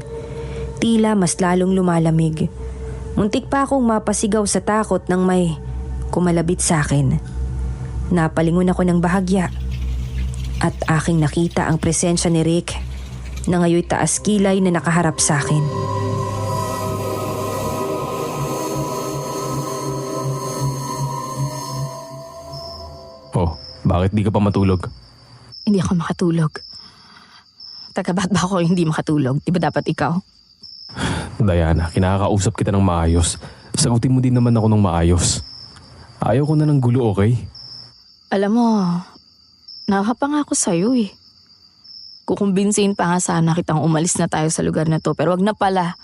Tila mas lalong lumalamig. Muntik pa akong mapasigaw sa takot nang may kumalabit sa akin. Napalingon ako ng bahagya at aking nakita ang presensya ni Rick na ngayoy taas kilay na nakaharap sa akin. Oh, bakit di ka pa matulog? Hindi ako makatulog. Taka, ba't ba ako hindi makatulog? Di ba dapat ikaw? Diana, kinakausap kita ng maayos. Sagutin mo din naman ako ng maayos. Ayaw ko na ng gulo, okay? Alam mo, nawa pa nga ako sa'yo Kukumbinsihin pa nga sana kitang umalis na tayo sa lugar na to. Pero wag na pala.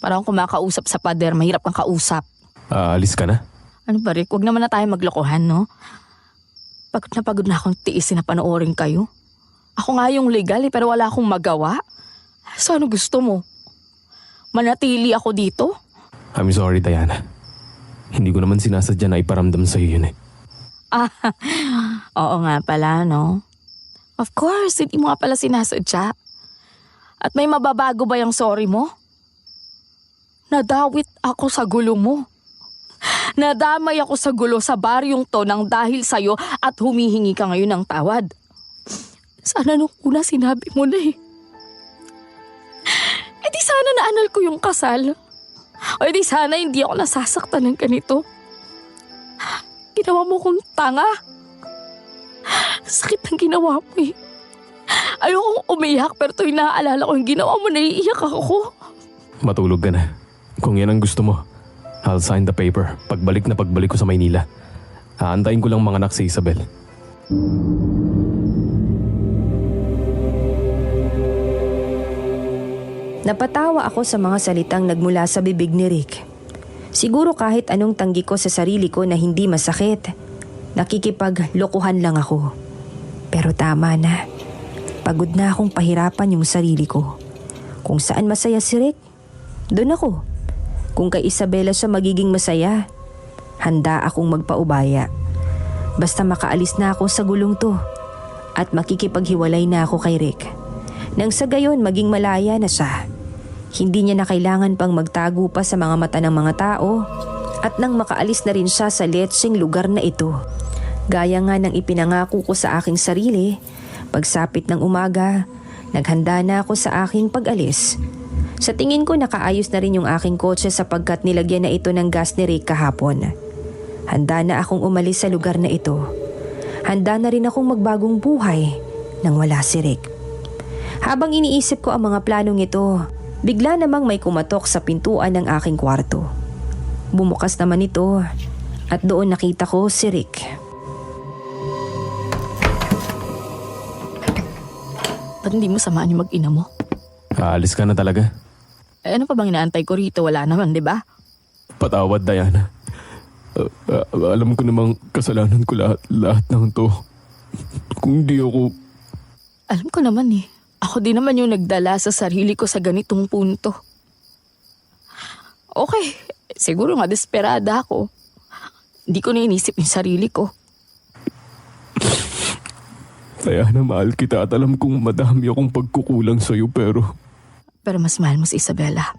Parang kumakausap sa pader, mahirap kang kausap. Alis ka na? Ano ba Rick, wag naman na tayo maglokohan, no? Pagod na akong tiisin na panoorin kayo. Ako nga yung legal pero wala akong magawa. So ano gusto mo? Manatili ako dito? I'm sorry, Diana. Hindi ko naman sinasadya na iparamdam sa'yo yun eh. Oo nga pala, no? Of course, hindi mo nga pala sinasadya. At may mababago ba yung sorry mo? Nadawit ako sa gulo mo. Nadamay ako sa gulo sa baryong to nang dahil sa'yo at humihingi ka ngayon ng tawad. Sana nung una sinabi mo na di sana naanal ko yung kasal. O di sana hindi ako nasasaktan ng ganito. Ginawa mo kong tanga. Sakit ng ginawa mo Ayokong umiyak pero tuwing naaalala ko yung ginawa mo, naiiyak ako. Matulog ka na. Kung yan ang gusto mo, I'll sign the paper. Pagbalik ko sa Maynila. Aantayin ko lang mga anak si Isabel. Napatawa ako sa mga salitang nagmula sa bibig ni Rick. Siguro kahit anong tanggi ko sa sarili ko na hindi masakit, nakikipaglokohan lang ako. Pero tama na. Pagod na akong pahirapan yung sarili ko. Kung saan masaya si Rick, doon ako. Kung kay Isabela siya magiging masaya, handa akong magpaubaya. Basta makaalis na ako sa gulong to at makikipaghiwalay na ako kay Rick. Nang sa gayon maging malaya na siya. Hindi niya na kailangan pang magtago pa sa mga mata ng mga tao at nang makaalis na rin siya sa letseng lugar na ito. Gaya nga ng ipinangako ko sa aking sarili, pagsapit ng umaga, Naghanda na ako sa aking pag-alis. Sa tingin ko nakaayos na rin yung aking kotse sapagkat nilagyan na ito ng gas ni Rick kahapon. Handa na akong umalis sa lugar na ito. Handa na rin akong magbagong buhay nang wala si Rick. Habang iniisip ko ang mga planong ito, bigla namang may kumatok sa pintuan ng aking kwarto. Bumukas naman ito at doon nakita ko si Rick. Ba't hindi mo samaan yung mag-ina mo? Aalis ka na talaga. Eh, ano pa bang inaantay ko rito? Wala naman, di ba? Patawad, Diana. Alam ko namang kasalanan ko lahat ng to. Kung di ako... Alam ko naman eh. Ako din naman yung nagdala sa sarili ko sa ganitong punto. Okay, siguro nga desperada ako. Hindi ko na inisip yung sarili ko. Diana, mahal kita at alam kong madami akong pagkukulang sa'yo pero mas mahal mo si Isabela.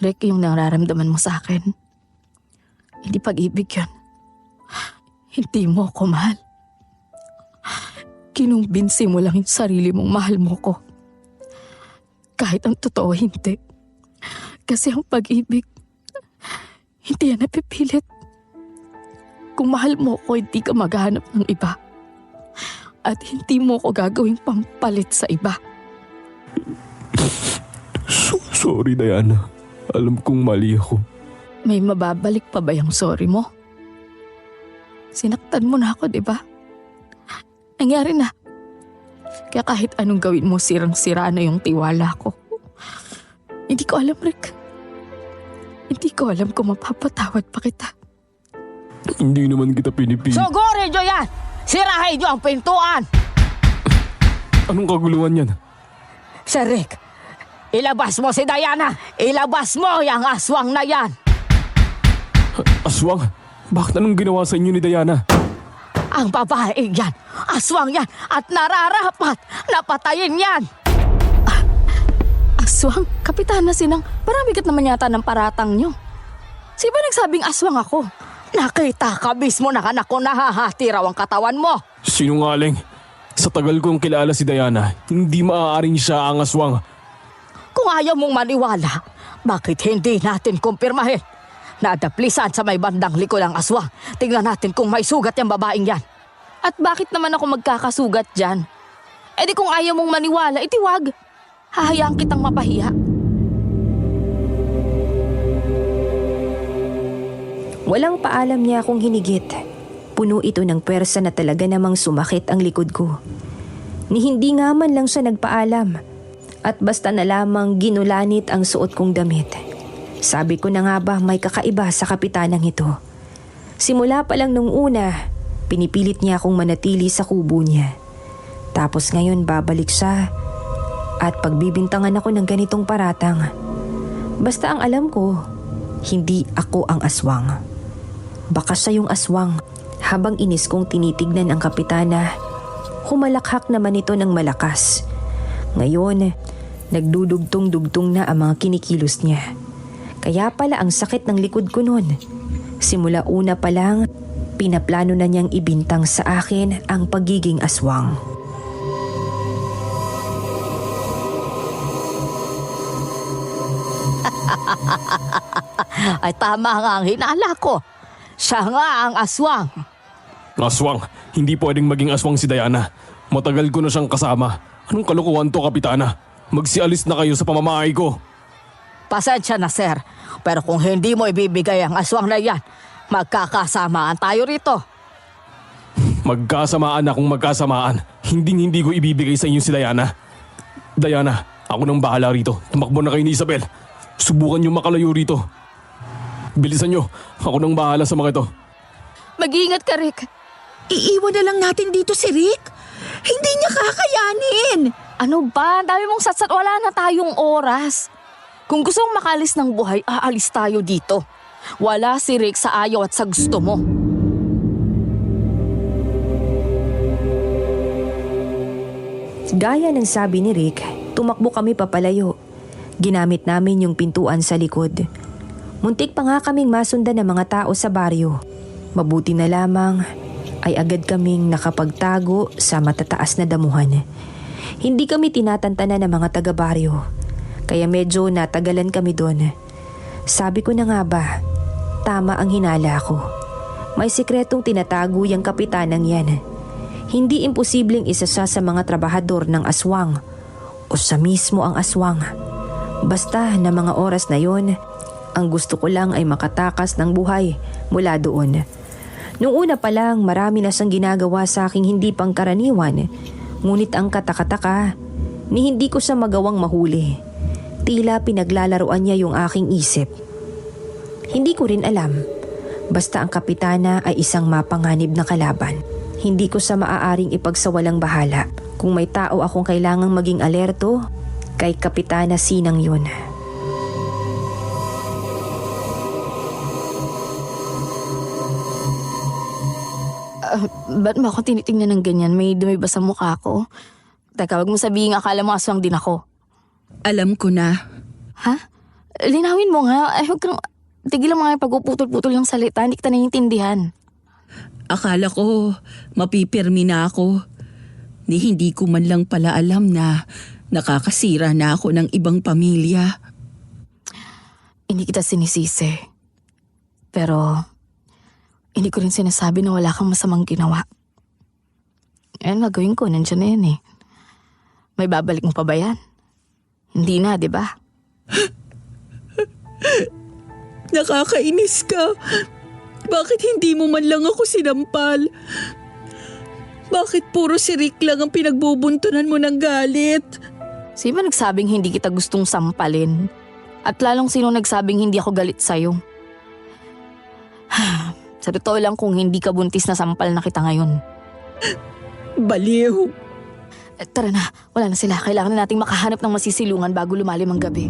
Rick, yung nararamdaman mo sa akin. Hindi pag-ibig yun. Hindi mo ako mahal. Kinumbinsi mo lang yung sarili mong mahal mo ko. Kahit ang totoo, hindi. Kasi ang pag-ibig, hindi yan napipilit. Kung mahal mo ko, hindi ka maghahanap ng iba. At hindi mo ko gagawing pampalit sa iba. Sorry, Diana. Alam kong mali ako. May mababalik pa ba yung sorry mo? Sinaktan mo na ako, di ba? Nangyari na. Kaya kahit anong gawin mo, sirang-sira na yung tiwala ko. Hindi ko alam, Rick. Hindi ko alam kung mapapatawad pa kita. Hindi naman kita pinipilit. Sugurin nyo yan! Sirahin nyo ang pintuan! Anong kaguluhan yan? Sir Rick, ilabas mo si Diana! Ilabas mo yung aswang na yan! Aswang? Bakit anong ginawa sa inyo ni Diana? Ang babae yan, aswang yan, at nararapat na patayin yan! Aswang? Kapitana Sinang, parang bigat naman yata ng paratang nyo. Sino ba nagsabing aswang ako? Nakita ka mismo na anak ko nahahati raw ang katawan mo. Sinungaling. Sa tagal kong kilala si Diana, hindi maaaring siya ang aswang. Kung ayaw mong maniwala, bakit hindi natin kumpirmahin? Nadaplisan sa may bandang likod ang aswang. Tingnan natin kung may sugat yung babaeng yan. At bakit naman ako magkakasugat dyan? E di kung ayaw mong maniwala, itiwag. Hahayaan kitang mapahiya. Walang paalam niya akong hinigit. Puno ito ng pwersa na talaga namang sumakit ang likod ko. Ni hindi nga man lang siya nagpaalam. At basta na lamang ginulanit ang suot kong damit. Sabi ko na nga ba may kakaiba sa kapitanang ito. Simula pa lang nung una, pinipilit niya akong manatili sa kubo niya. Tapos ngayon babalik siya at pagbibintangan ako ng ganitong paratang. Basta ang alam ko, hindi ako ang aswang. Baka siya yung aswang. Habang inis kong tinitignan ang kapitana, humalakhak naman ito ng malakas. Ngayon, nagdudugtong-dugtong na ang mga kinikilos niya. Kaya pala ang sakit ng likod ko noon. Simula una pa lang, pinaplano na niyang ibintang sa akin ang pagiging aswang. Ay tama nga ang hinala ko. Siya nga ang aswang. Aswang? Hindi pwedeng maging aswang si Diana. Matagal ko na siyang kasama. Anong kalokohan to, kapitana? Magsialis na kayo sa pamamahay ko. Pasensya na, sir. Pero kung hindi mo ibibigay ang aswang na yan, magkakasamaan tayo rito. Magkasamaan akong magkasamaan. Hindi ko ibibigay sa inyo si Diana. Diana, ako nang bahala rito. Tumakbo na kayo ni Isabel. Subukan niyo makalayo rito. Bilisan niyo. Ako nang bahala sa mga ito. Mag-iingat ka, Rick. Iiwan na lang natin dito si Rick. Hindi niya kakayanin. Ano ba? Ang dami mong satsat. Wala na tayong oras. Kung gusto mong makalis ng buhay, aalis tayo dito. Wala si Rick sa ayaw at sa gusto mo. Gaya ng sabi ni Rick, tumakbo kami papalayo. Ginamit namin yung pintuan sa likod. Muntik pa nga kaming masundan ng mga tao sa baryo. Mabuti na lamang ay agad kaming nakapagtago sa matataas na damuhan. Hindi kami tinatantanan ng mga taga-baryo. Kaya medyo natagalan kami doon. Sabi ko na nga ba, tama ang hinala ko. May sikretong tinatago yung kapitanang yan. Hindi imposibleng isa siya sa mga trabahador ng aswang o siya mismo ang aswang. Basta na mga oras na yon, ang gusto ko lang ay makatakas ng buhay mula doon. Noong una pa lang marami na siyang ginagawa sa aking hindi pangkaraniwan. Ngunit ang katakataka ni hindi ko siya magawang mahuli. Tila pinaglalaroan niya yung aking isip. Hindi ko rin alam. Basta ang kapitana ay isang mapanganib na kalaban. Hindi ko sa maaaring ipagsawalang bahala. Kung may tao akong kailangang maging alerto, kay Kapitana Sinang yun. Ba't mo ako tinitingnan ng ganyan? May dumi ba sa mukha ko? Teka, wag mo sabihin akala mo aswang din ako. Alam ko na. Ha? Linawin mo nga. Ay, huwag kang... Tigilan mo nga yung pagpuputol-putol ng salita. Hindi kita naiintindihan. Akala ko mapipirmi na ako. Ni hindi ko man lang pala alam na nakakasira na ako ng ibang pamilya. Hindi kita sinisisi. Pero, hindi ko rin sinasabi na wala kang masamang ginawa. Eh, gagawin ko. Nandiyan na yan eh. May babalik mo pa ba yan? Hindi na, di ba? Nakakainis ka. Bakit hindi mo man lang ako sinampal? Bakit puro si Rick lang ang pinagbubuntunan mo ng galit? Sino ba nagsabing hindi kita gustong sampalin? At lalong sino nagsabing hindi ako galit sa'yo? Sa totoo lang kung hindi ka buntis na sampal na kita ngayon. Baliw. Tara na, wala na sila. Kailangan na nating makahanap ng masisilungan bago lumalim ang gabi.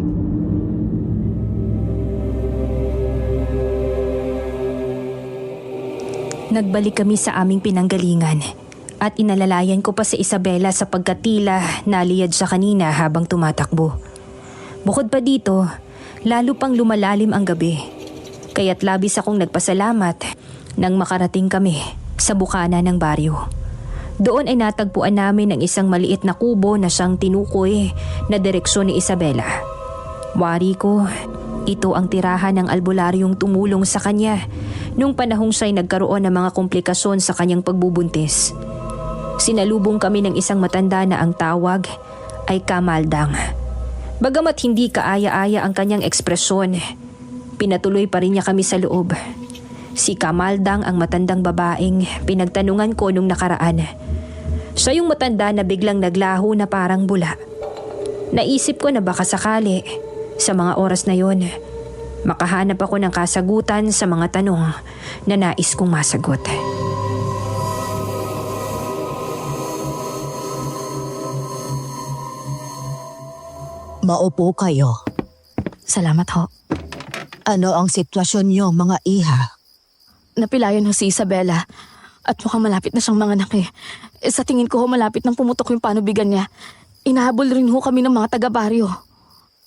Nagbalik kami sa aming pinanggalingan at inalalayan ko pa si Isabela sapagkat tila naliyad siya kanina habang tumatakbo. Bukod pa dito, lalo pang lumalalim ang gabi. Kaya't labis akong nagpasalamat nang makarating kami sa bukana ng baryo. Doon ay natagpuan namin ang isang maliit na kubo na siyang tinukoy na direksyon ni Isabela. Wari ko, ito ang tirahan ng albularyong tumulong sa kanya nung panahong siya'y nagkaroon ng mga komplikasyon sa kanyang pagbubuntis. Sinalubong kami ng isang matanda na ang tawag ay Kamaldang. Bagamat hindi kaaya-aya ang kanyang ekspresyon, pinatuloy pa rin niya kami sa loob. Si Kamaldang ang matandang babaeng pinagtanungan ko nung nakaraan. Siya yung matanda na biglang naglaho na parang bula. Naisip ko na baka sakali, sa mga oras na yon, makahanap ako ng kasagutan sa mga tanong na nais kong masagot. Maupo kayo. Salamat ho. Ano ang sitwasyon niyo, mga iha? Napilayan ho si Isabela at mukhang malapit na siyang manganak eh. Sa tingin ko ho malapit nang pumutok yung panubigan niya. Inahabol rin ho kami ng mga taga-baryo.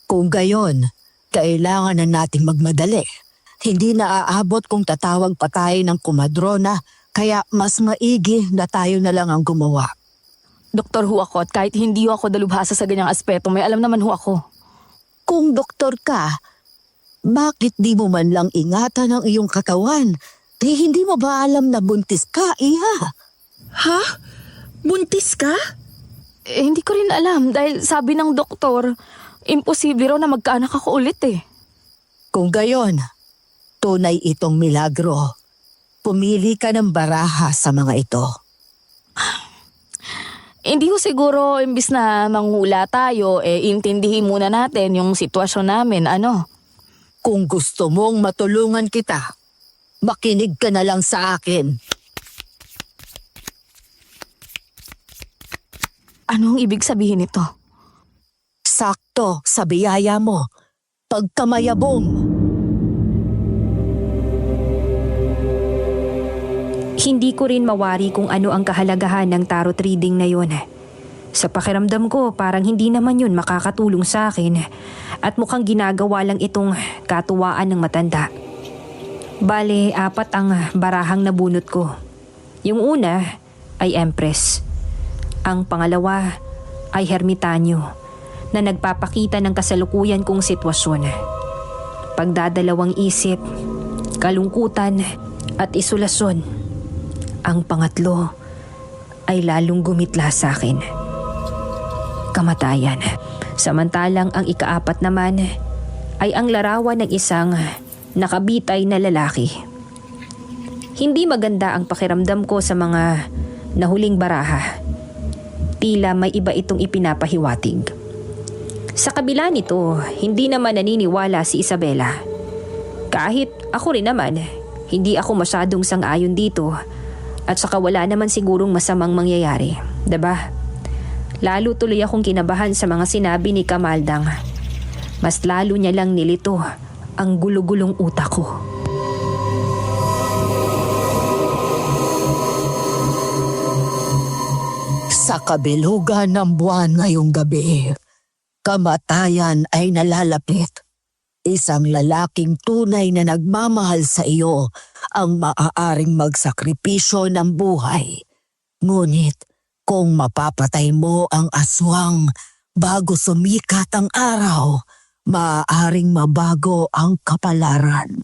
Kung gayon, kailangan na nating magmadali. Hindi na aabot kung tatawag pa tayo ng kumadrona, kaya mas maigi na tayo na lang ang gumawa. Doktor ho ako at kahit hindi ho ako dalubhasa sa ganyang aspeto, may alam naman ho ako. Kung doktor ka, bakit di mo man lang ingatan ang iyong katawan? Hindi mo ba alam na buntis ka, iha? Ha? Buntis ka? Hindi ko rin alam dahil sabi ng doktor, imposible raw na magkaanak ako ulit eh. Kung gayon, tunay itong milagro. Pumili ka ng baraha sa mga ito. Hindi ko siguro imbis na manghula tayo, intindihin muna natin yung sitwasyon namin, ano? Kung gusto mong matulungan kita, makinig ka na lang sa akin. Anong ibig sabihin nito? Sakto sa biyaya mo, pagkamayabong. Hindi ko rin mawari kung ano ang kahalagahan ng tarot reading na yun. Sa pakiramdam ko, parang hindi naman yun makakatulong sa akin at mukhang ginagawa lang itong katuwaan ng matanda. Bale, 4 ang barahang nabunot ko. Yung una ay Empress. Ang pangalawa, ay hermitanyo na nagpapakita ng kasalukuyan kong sitwasyon. Pagdadalawang isip, kalungkutan at isolasyon. Ang pangatlo ay lalong gumitla sa akin. Kamatayan. Samantalang ang ikaapat naman ay ang larawan ng isang nakabitay na lalaki. Hindi maganda ang pakiramdam ko sa mga nahuling baraha. Tila may iba itong ipinapahiwatig. Sa kabila nito, hindi naman naniniwala si Isabela. Kahit ako rin naman, hindi ako masyadong sang-ayon dito at saka wala naman sigurong masamang mangyayari, diba? Lalo tuloy akong kinabahan sa mga sinabi ni Kamaldang. Mas lalo niya lang nilito ang gulugulong utak ko. Sa kabilugan ng buwan ngayong gabi, kamatayan ay nalalapit. Isang lalaking tunay na nagmamahal sa iyo ang maaaring magsakripisyo ng buhay. Ngunit kung mapapatay mo ang aswang bago sumikat ang araw, maaaring mabago ang kapalaran.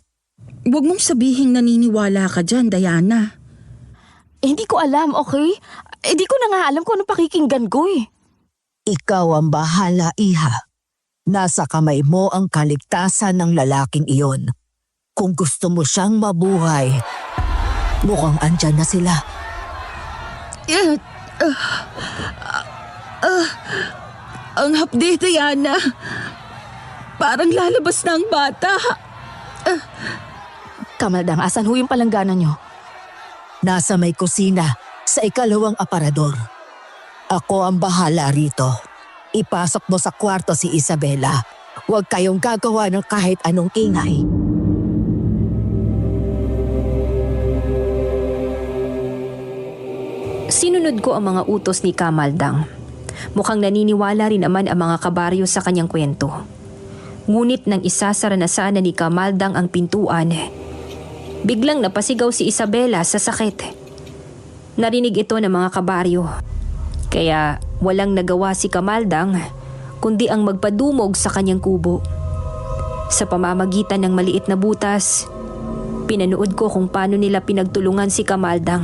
Huwag mong sabihing naniniwala ka dyan, Diana. Hindi ko alam, okay? Di ko na nga alam kung anong pakikinggan ko eh. Ikaw ang bahala, iha. Nasa kamay mo ang kaligtasan ng lalaking iyon. Kung gusto mo siyang mabuhay, mukhang andyan na sila. Ang hapde, Diana. Parang lalabas na ang bata. Kamaldang, asan ho yung palanggana nyo? Nasa may kusina, sa ikalawang aparador. Ako ang bahala rito. Ipasok mo sa kwarto si Isabela. Huwag kayong gagawa ng kahit anong ingay. Sinunod ko ang mga utos ni Kamaldang. Mukhang naniniwala rin naman ang mga kabaryo sa kanyang kwento. Ngunit nang isasara na sana ni Kamaldang ang pintuan, biglang napasigaw si Isabela sa sakit. Narinig ito ng mga kabaryo. Kaya walang nagawa si Kamaldang kundi ang magpadumog sa kanyang kubo. Sa pamamagitan ng maliit na butas, pinanood ko kung paano nila pinagtulungan si Kamaldang.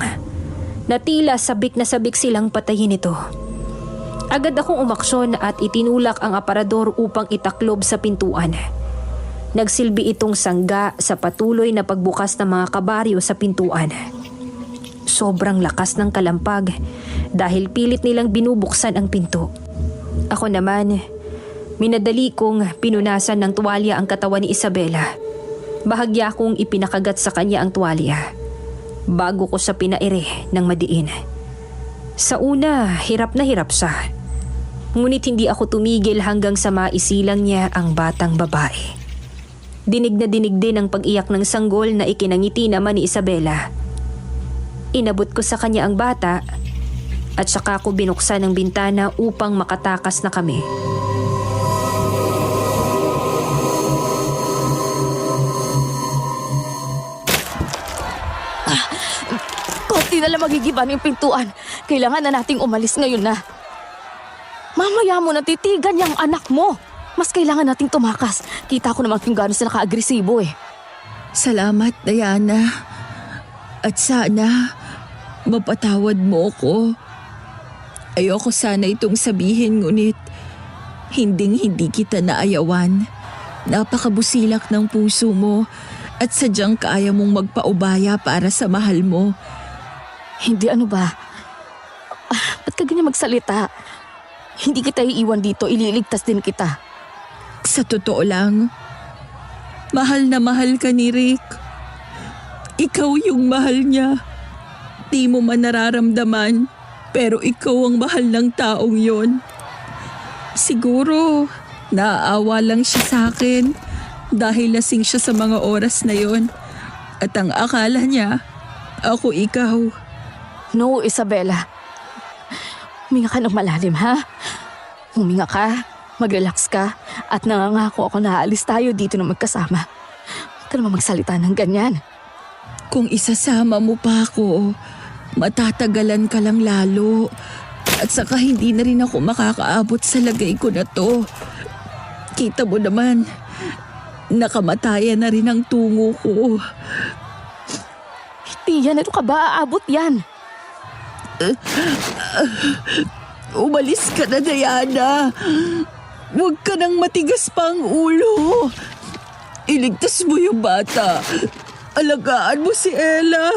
Na tila sabik na sabik silang patayin ito. Agad akong umaksyon at itinulak ang aparador upang itaklob sa pintuan. Nagsilbi itong sangga sa patuloy na pagbukas ng mga kabaryo sa pintuan. Sobrang lakas ng kalampag dahil pilit nilang binubuksan ang pinto. Ako naman, minadali kong pinunasan ng tuwalya ang katawan ni Isabela. Bahagya kong ipinakagat sa kanya ang tuwalya bago ko siya pinaire ng madiin. Sa una, hirap na hirap siya. Ngunit hindi ako tumigil hanggang sa maisilang niya ang batang babae. Dinig na dinig din ang pag-iyak ng sanggol na ikinangiti naman ni Isabela. Inabot ko sa kanya ang bata at saka ko binuksan ang bintana upang makatakas na kami. Konti na lang magigiban yung pintuan. Kailangan na nating umalis ngayon na. Mamaya mo natitigan yung anak mo. Mas kailangan nating tumakas. Kita ko naman kung gaano sila ka-agresibo eh. Salamat, Diana. At sana, mapatawad mo ko. Ayoko sana itong sabihin, ngunit hinding-hindi kita naayawan. Napakabusilak ng puso mo at sadyang kaya mong magpaubaya para sa mahal mo. Hindi ano ba? Ba't ka ganyan magsalita? Hindi kita iiwan dito, ililigtas din kita. Sa totoo lang, mahal na mahal ka ni Rick. Ikaw yung mahal niya. Di mo man nararamdaman, pero ikaw ang mahal ng taong yon. Siguro, naaawa lang siya sa akin dahil lasing siya sa mga oras na yon. At ang akala niya, ako ikaw. No, Isabela. Huminga ka ng malalim, ha? Huminga ka, mag-relax ka, at nangangako ako na aalis tayo dito na magkasama. Huwag ka naman magsalita ng ganyan. Kung isasama mo pa ako, matatagalan ka lang lalo. At saka hindi na rin ako makakaabot sa lagay ko na to. Kita mo naman, nakamatayan na rin ang tungo ko. Hindi yan. Ano ka ba? Aabot yan. Umalis ka na, Diana. Huwag ka nang matigas pa ang ulo. Iligtas mo yung bata. Alagaan mo si Ella.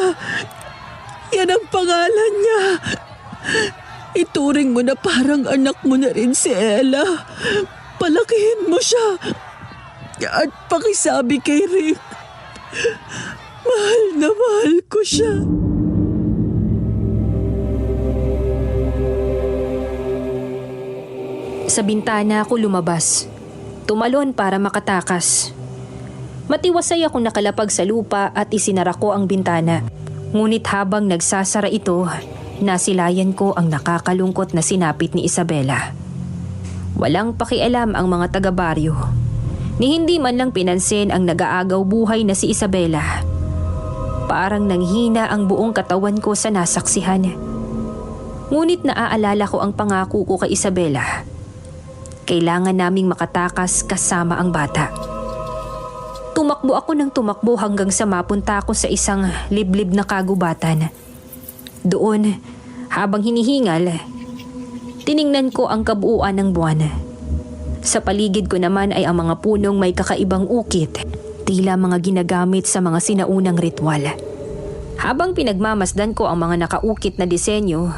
Yan ang pangalan niya. Ituring mo na parang anak mo na rin si Ella. Palakihin mo siya. At pakisabi kay Rick, mahal na mahal ko siya. Sa bintana ako lumabas. Tumalon para makatakas. Matiwasay akong nakalapag sa lupa at isinara ko ang bintana. Ngunit habang nagsasara ito, nasilayan ko ang nakakalungkot na sinapit ni Isabela. Walang pakialam ang mga taga-baryo. Ni hindi man lang pinansin ang nag-aagaw buhay na si Isabela. Parang nanghina ang buong katawan ko sa nasaksihan. Ngunit naaalala ko ang pangako ko kay Isabela. Kailangan naming makatakas kasama ang bata. Tumakbo ako ng tumakbo hanggang sa mapunta ako sa isang liblib na kagubatan. Doon, habang hinihingal, tiningnan ko ang kabuuan ng buwan. Sa paligid ko naman ay ang mga punong may kakaibang ukit, tila mga ginagamit sa mga sinaunang ritual. Habang pinagmamasdan ko ang mga nakaukit na disenyo,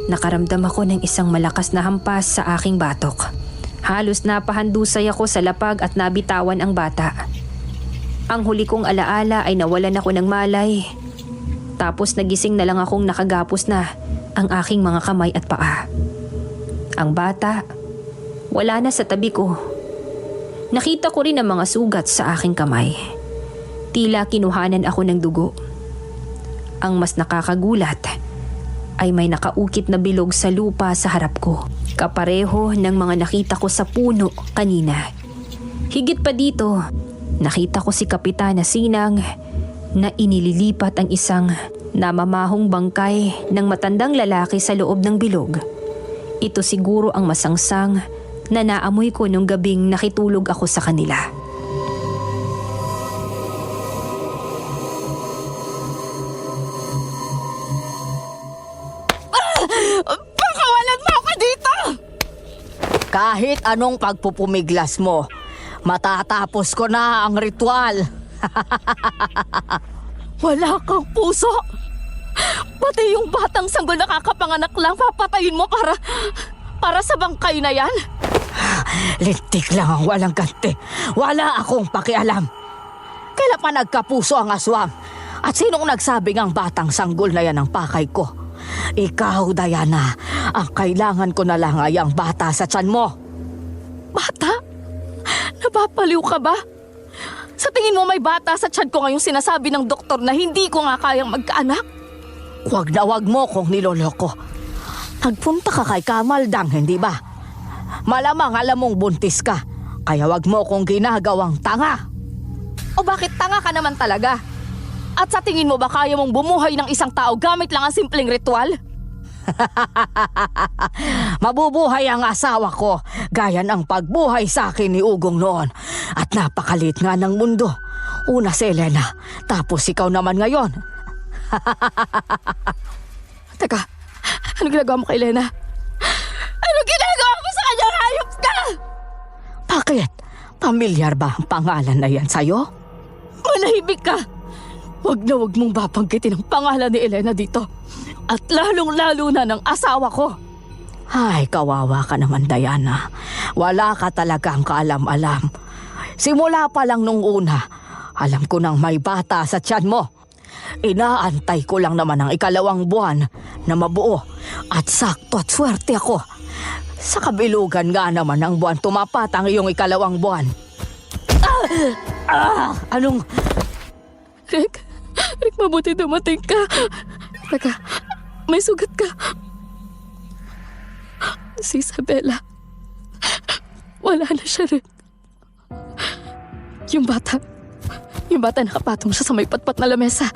nakaramdam ako ng isang malakas na hampas sa aking batok. Halos napahandusay ako sa lapag at nabitawan ang bata. Ang huli kong alaala ay nawalan ako ng malay. Tapos nagising na lang akong nakagapos na ang aking mga kamay at paa. Ang bata, wala na sa tabi ko. Nakita ko rin ang mga sugat sa aking kamay. Tila kinuhanan ako ng dugo. Ang mas nakakagulat ay may nakaukit na bilog sa lupa sa harap ko. Kapareho ng mga nakita ko sa puno kanina. Higit pa dito, nakita ko si Kapitana Sinang na inililipat ang isang namamahong bangkay ng matandang lalaki sa loob ng bilog. Ito siguro ang masangsang na naamoy ko nung gabing nakitulog ako sa kanila. Pakawalan mo ako dito! Kahit anong pagpupumiglas mo, matatapos ko na ang ritual. Wala kang puso. Pati yung batang sanggol nakakapanganak lang, papatayin mo para sa bangkay na yan? Lintik lang ang walang ganti. Wala akong pakialam. Kailan pa nagkapuso ang aswang? At sinong nagsabing ang batang sanggol na yan ang pakay ko? Ikaw, Diana, ang kailangan ko na lang ay ang bata sa tiyan mo. Bata? Napapaliw ka ba? Sa tingin mo may bata sa tiyan ko ngayong sinasabi ng doktor na hindi ko nga kayang magkaanak? Huwag na huwag mo kung niloloko. Nagpunta ka kay Kamaldang, hindi ba? Malamang alam mong buntis ka, kaya huwag mo kong ginagawang tanga. O bakit tanga ka naman talaga? At sa tingin mo ba kaya mong bumuhay ng isang tao gamit lang ang simpleng ritual? Mabubuhay ang asawa ko, gaya ng pagbuhay sa akin ni Ugong noon. At napakalit nga ng mundo. Una si Elena, tapos ikaw naman ngayon. Teka, ano ginagawa mo kay Elena? Ano ginagawa mo sa kanya? Hayop ka! Bakit? Pamilyar ba ang pangalan na yan sa'yo? Manahimik ka! Huwag na huwag mong babanggitin ang pangalan ni Elena dito. At lalong-lalo na ng asawa ko. Ay, kawawa ka naman, Diana. Wala ka talagang kaalam-alam. Simula pa lang nung una, alam ko nang may bata sa tiyan mo. Inaantay ko lang naman ang 2 buwan na mabuo. At sakto at swerte ako. Sa kabilugan nga naman ng buwan, tumapat ang iyong 2 buwan. Anong... Rick, mabuti dumating ka. Teka, may sugat ka. Si Isabela. Wala na siya, Rick. Yung bata nakapatong siya sa may patpat na lamesa.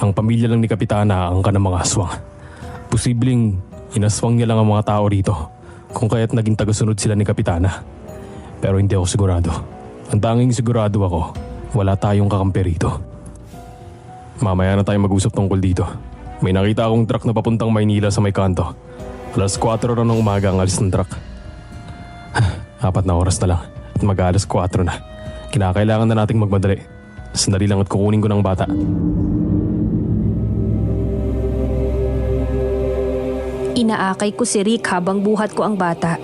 Ang pamilya lang ni Kapitana ang kanang mga aswang. Posibleng inaswang niya lang ang mga tao rito kung kaya't naging tagasunod sila ni Kapitana. Pero hindi ako sigurado. Ang tanging sigurado ako, wala tayong kakampi rito. Mamaya na tayo mag-usap tungkol dito. May nakita akong truck na papuntang Maynila sa may kanto. Alas 4 na ng umaga ang alis ng truck. 4 na oras na lang at mag-alas 4 na. Kinakailangan na nating magmadali. Sandali lang at kukunin ko ng bata. Inaakay ko si Rick habang buhat ko ang bata.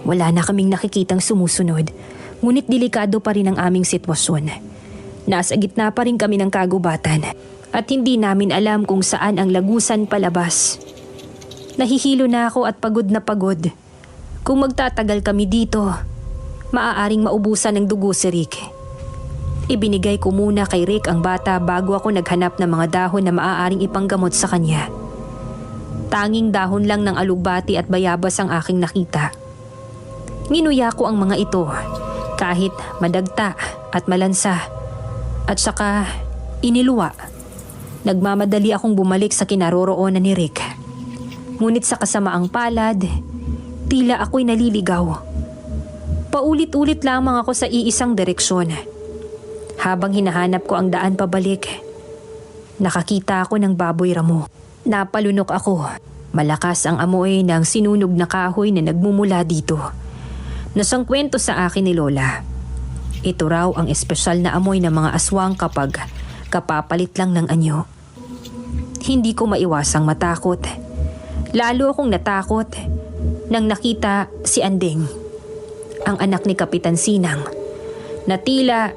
Wala na kaming nakikitang sumusunod. Ngunit delikado pa rin ang aming sitwasyon. Nasa gitna pa rin kami ng kagubatan at hindi namin alam kung saan ang lagusan palabas. Nahihilo na ako at pagod na pagod. Kung magtatagal kami dito, maaaring maubusan ng dugo si Rick. Ibinigay ko muna kay Rick ang bata bago ako naghanap ng mga dahon na maaaring ipanggamot sa kanya. Tanging dahon lang ng alugbati at bayabas ang aking nakita. Ninuya ko ang mga ito kahit madagta at malansa at saka iniluwa. Nagmamadali akong bumalik sa kinaroroonan ni Rick. Ngunit sa kasamaang palad, tila ako'y naliligaw. Paulit-ulit lamang ako sa iisang direksyon. Habang hinahanap ko ang daan pabalik, nakakita ako ng baboy ramo. Napalunok ako. Malakas ang amoy ng sinunog na kahoy na nagmumula dito. Nasangkwento sa akin ni Lola. Ito raw ang espesyal na amoy ng mga aswang kapag kapapalit lang ng anyo. Hindi ko maiwasang matakot. Lalo akong natakot nang nakita si Andeng, ang anak ni Kapitan Sinang, na tila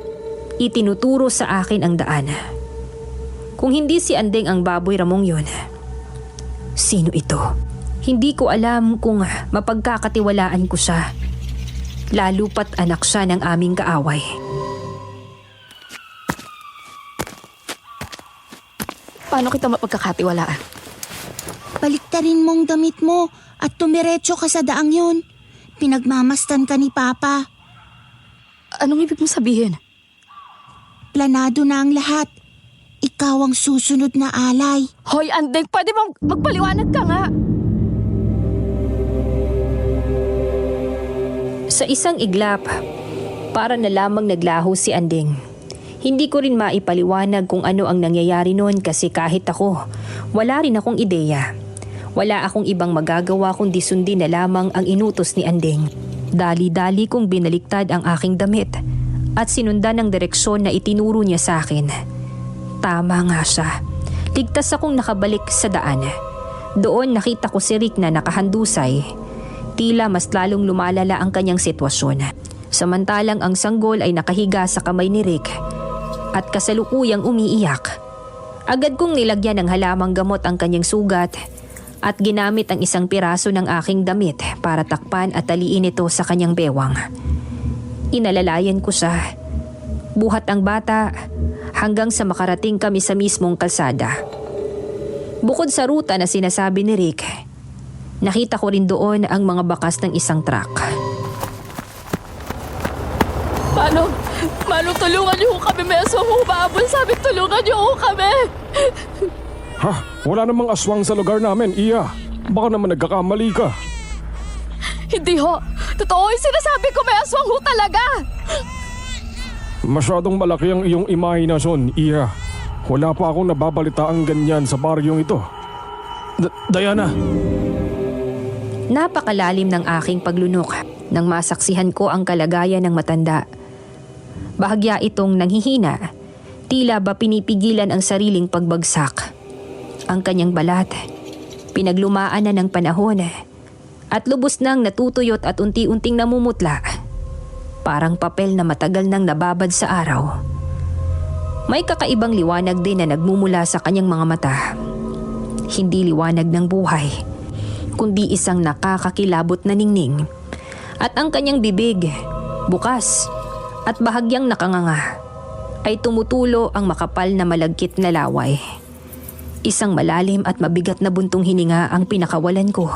itinuturo sa akin ang daan. Kung hindi si Andeng ang baboy ramong yun, sino ito? Hindi ko alam kung mapagkakatiwalaan ko siya. Lalo pat anak siya ng aming kaaway. Paano kita mapagkakatiwalaan? Baliktarin mong damit mo at tumiretso ka sa daang yun. Pinagmamastan ka ni Papa. Anong ibig mong sabihin? Planado na ang lahat. Ikaw ang susunod na alay. Hoy, Andeng, pwede bang magpaliwanag ka nga? Sa isang iglap, para na lamang naglaho si Andeng. Hindi ko rin maipaliwanag kung ano ang nangyayari noon kasi kahit ako, wala rin akong ideya. Wala akong ibang magagawa kundi sundin na lamang ang inutos ni Andeng. Dali-dali kong binaliktad ang aking damit at sinundan ang direksyon na itinuro niya sa akin. Tama nga siya. Ligtas akong nakabalik sa daan. Doon nakita ko si Rick na nakahandusay. Tila mas lalong lumalala ang kanyang sitwasyon. Samantalang ang sanggol ay nakahiga sa kamay ni Rick at kasalukuyang umiiyak. Agad kong nilagyan ng halamang gamot ang kanyang sugat at ginamit ang isang piraso ng aking damit para takpan at taliin ito sa kanyang bewang. Inalalayan ko siya. Buhat ang bata hanggang sa makarating kami sa mismong kalsada. Bukod sa ruta na sinasabi ni Rick, nakita ko rin doon ang mga bakas ng isang truck. Mano, tulungan niyo kami. May aswang humabol. Sabi, tulungan niyo kami. Ha? Wala namang aswang sa lugar namin, Iya. Baka naman nagkakamali ka. Hindi ho. Totoo yung sinasabi ko. May aswang ho talaga. Masyadong malaki ang iyong imahinasyon, Iya. Wala pa akong nababalitaang ganyan sa baryong ito. Diana! Napakalalim ng aking paglunok nang masaksihan ko ang kalagayan ng matanda. Bahagya itong nanghihina, tila ba pinipigilan ang sariling pagbagsak. Ang kanyang balat, pinaglumaan na ng panahon at lubos nang natutuyot at unti-unting namumutla. Parang papel na matagal nang nababad sa araw. May kakaibang liwanag din na nagmumula sa kanyang mga mata. Hindi liwanag ng buhay, kundi isang nakakakilabot na ningning. At ang kanyang bibig, bukas at bahagyang nakanganga, ay tumutulo ang makapal na malagkit na laway. Isang malalim at mabigat na buntong hininga ang pinakawalan ko.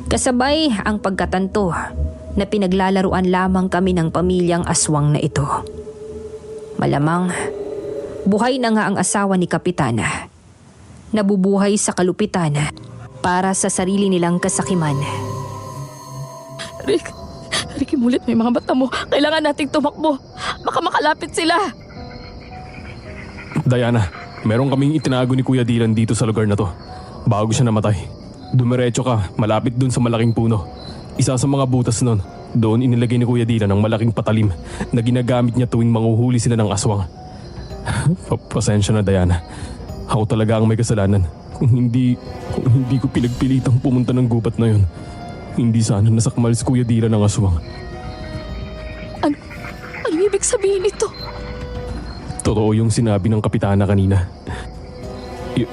Kasabay ang pagkatanto na pinaglalaruan lamang kami ng pamilyang aswang na ito. Malamang, buhay na nga ang asawa ni Kapitana. Nabubuhay sa kalupitan, para sa sarili nilang kasakiman. Rick, imulit mo yung mga mata mo. Kailangan nating tumakbo. Baka makalapit sila. Diana, meron kaming itinago ni Kuya Dylan dito sa lugar na to. Bago siya namatay. Dumiretso ka, malapit dun sa malaking puno. Isa sa mga butas nun, doon inilagay ni Kuya Dylan ang malaking patalim na ginagamit niya tuwing manguhuli sila ng aswang. Pasensya na, Diana. Ako talaga ang may kasalanan. Kung hindi ko pinagpilitang pumunta ng gubat na yun, hindi sana nasakmal si Kuya Dylan ng aswang. Ano ibig sabihin nito? Totoo yung sinabi ng kapitana kanina.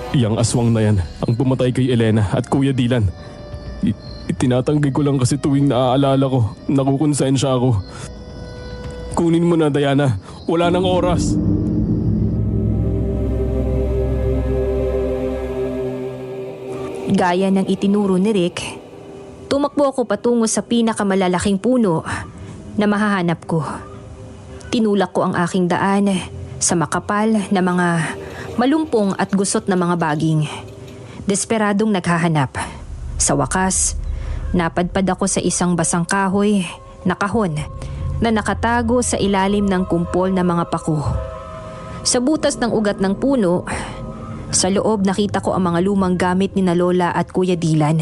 Yang aswang na yan ang pumatay kay Elena at Kuya Dylan. Itinatanggi ko lang kasi tuwing naaalala ko, nakukonsensya ako. Kunin mo na, Diana. Wala nang oras. Gaya ng itinuro ni Rick, tumakbo ako patungo sa pinakamalalaking puno na mahahanap ko. Tinulak ko ang aking daan sa makapal na mga malumpong at gusot na mga baging. Desperadong naghahanap. Sa wakas, napadpad ako sa isang basang kahoy na kahon na nakatago sa ilalim ng kumpol na mga pako. Sa butas ng ugat ng puno, sa loob nakita ko ang mga lumang gamit ni na Lola at Kuya Dylan.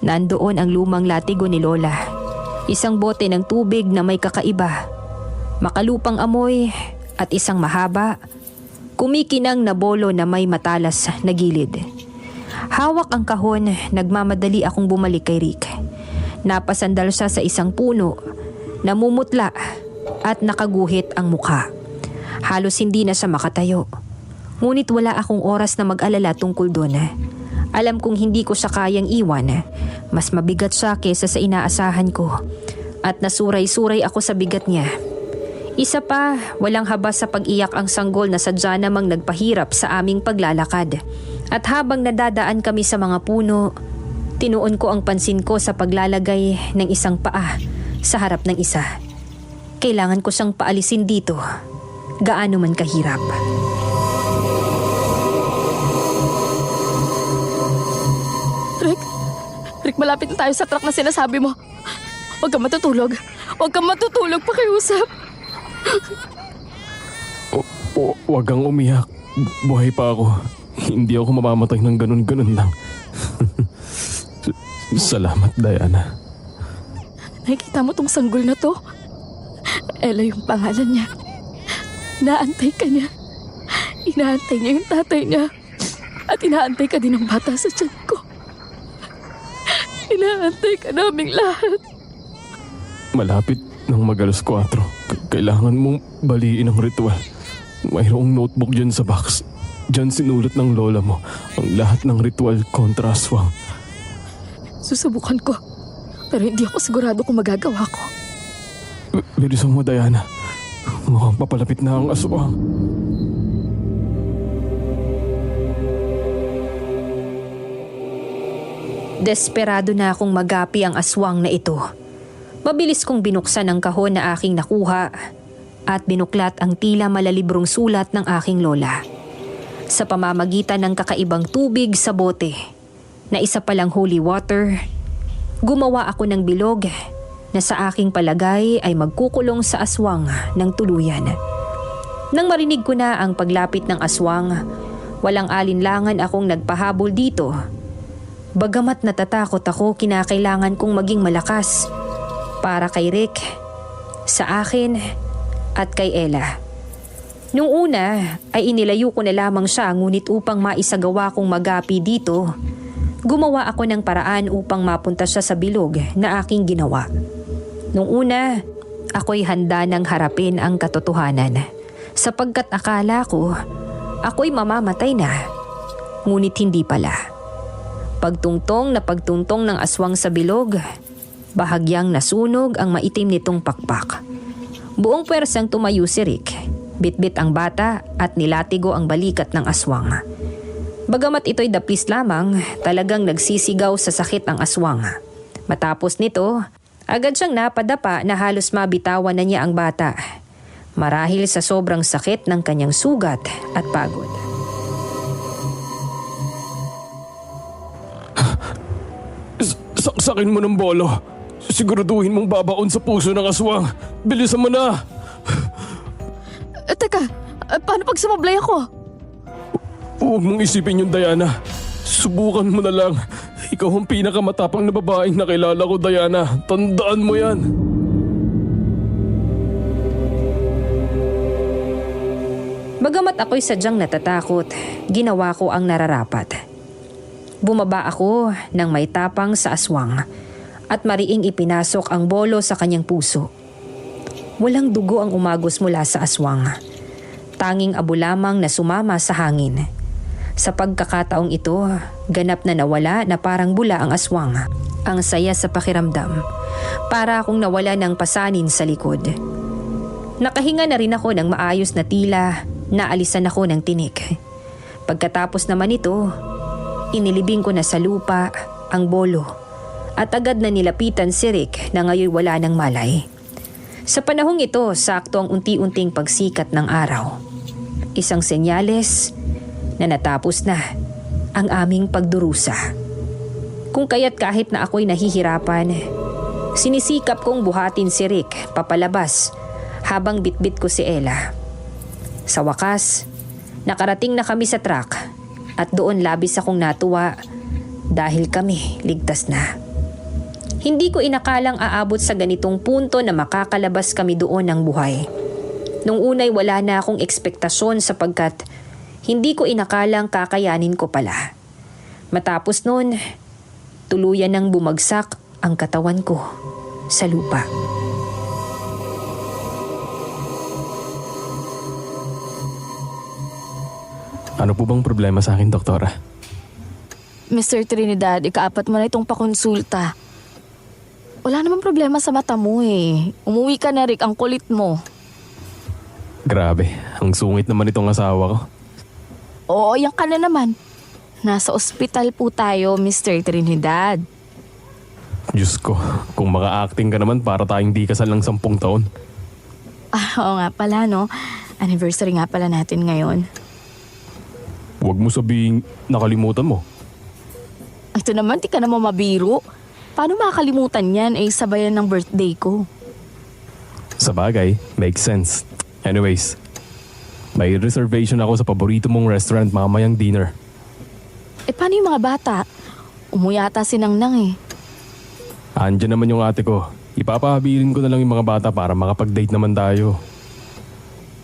Nandoon ang lumang latigo ni Lola. Isang bote ng tubig na may kakaiba, makalupang amoy at isang mahaba, kumikinang na bolo na may matalas na gilid. Hawak ang kahon, nagmamadali akong bumalik kay Rick. Napasandal siya sa isang puno, namumutla at nakaguhit ang mukha. Halos hindi na siya makatayo. Ngunit wala akong oras na mag-alala tungkol doon. Alam kong hindi ko siya kayang iwan. Mas mabigat siya kesa sa inaasahan ko. At nasuray-suray ako sa bigat niya. Isa pa, walang habas sa pag-iyak ang sanggol na sadya namang nagpahirap sa aming paglalakad. At habang nadadaan kami sa mga puno, tinuon ko ang pansin ko sa paglalagay ng isang paa sa harap ng isa. Kailangan ko siyang paalisin dito, gaano man kahirap. Rick, malapit na tayo sa truck na sinasabi mo. Huwag kang matutulog. Huwag kang matutulog, pakiusap. Huwag kang umiyak. Buhay pa ako. Hindi ako mamamatay ng ganun-ganun lang. Salamat, Diana. Nakikita mo tong sanggol na to? Ella yung pangalan niya. Inaantay ka niya. Inaantay niya yung tatay niya. At inaantay ka din ng bata sa tiyan ko. Inaantay ka naming lahat. Malapit ng mag-alas 4. Kailangan mong baliin ang ritual. Mayroong notebook dyan sa box. Dyan sinulat ng lola mo ang lahat ng ritual kontra aswang. Susubukan ko. Pero hindi ako sigurado kung magagawa ko. Bilisan mo, Diana. Mukhang papalapit na ang aswang. Desperado na akong magapi ang aswang na ito. Mabilis kong binuksan ang kahon na aking nakuha at binuklat ang tila malalibrong sulat ng aking lola. Sa pamamagitan ng kakaibang tubig sa bote na isa palang holy water, gumawa ako ng bilog na sa aking palagay ay magkukulong sa aswang ng tuluyan. Nang marinig ko na ang paglapit ng aswang, walang alinlangan akong nagpahabol dito. Bagamat natatakot ako, kinakailangan kong maging malakas para kay Rick, sa akin at kay Ella. Nung una ay inilayo ko na lamang siya, ngunit upang maisagawa kong magapi dito, gumawa ako ng paraan upang mapunta siya sa bilog na aking ginawa. Nung una, ako'y handa nang harapin ang katotohanan sapagkat akala ko ako'y mamamatay na, ngunit hindi pala. Pagtungtong na pagtungtong ng aswang sa bilog, bahagyang nasunog ang maitim nitong pakpak. Buong pwersang tumayo si Rick, bitbit ang bata at nilatigo ang balikat ng aswang. Bagamat ito'y dapis lamang, talagang nagsisigaw sa sakit ang aswang. Matapos nito, agad siyang napadapa na halos mabitawan na niya ang bata, marahil sa sobrang sakit ng kanyang sugat at pagod. Sakin mo ng bolo. Siguraduhin mong babaon sa puso ng aswang. Bilisan mo na! Teka, paano pag sumablay ako? Huwag mong isipin yung Diana. Subukan mo na lang. Ikaw ang pinakamatapang na babaeng nakilala ko, Diana. Tandaan mo yan. Bagamat ako'y sadyang natatakot, ginawa ko ang nararapat. Bumaba ako ng may tapang sa aswang at mariing ipinasok ang bolo sa kanyang puso. Walang dugo ang umagos mula sa aswang. Tanging abo lamang na sumama sa hangin. Sa pagkakataong ito, ganap na nawala na parang bula ang aswang. Ang saya sa pakiramdam. Para akong nawala ng pasanin sa likod. Nakahinga na rin ako ng maayos na tila. Naalisan ako ng tinik. Pagkatapos naman ito, inilibing ko na sa lupa ang bolo at agad na nilapitan si Rick na ngayon wala ng malay. Sa panahong ito, sakto ang unti-unting pagsikat ng araw. Isang senyales na natapos na ang aming pagdurusa. Kung kaya't kahit na ako'y nahihirapan, sinisikap kong buhatin si Rick papalabas habang bitbit ko si Ella. Sa wakas, nakarating na kami sa truck at doon labis akong natuwa dahil kami ligtas na. Hindi ko inakalang aabot sa ganitong punto na makakalabas kami doon ng buhay. Nung unay wala na akong ekspektasyon sapagkat hindi ko inakalang kakayanin ko pala. Matapos noon, tuluyan nang bumagsak ang katawan ko sa lupa. Ano po bang problema sa akin, doktora? Mr. Trinidad, ikaapat mo na itong pakonsulta. Wala namang problema sa mata mo eh. Umuwi ka na, Rick. Ang kulit mo. Grabe, ang sungit naman itong asawa ko. Oo, yan ka na naman. Nasa ospital po tayo, Mr. Trinidad. Diyos ko, kung maka-acting ka naman para tayong di kasal ng 10 taon. Oo nga pala, no? Anniversary nga pala natin ngayon. Huwag mo sabihin nakalimutan mo. Ito naman, di ka naman mabiro. Paano makakalimutan yan eh sabayan ng birthday ko? Sa bagay, makes sense. Anyways, may reservation ako sa paborito mong restaurant mamayang dinner. Eh paano yung mga bata? Umuyata si Nangnang eh. Andiyan naman yung ate ko. Ipapahabilin ko na lang yung mga bata para makapag-date naman tayo.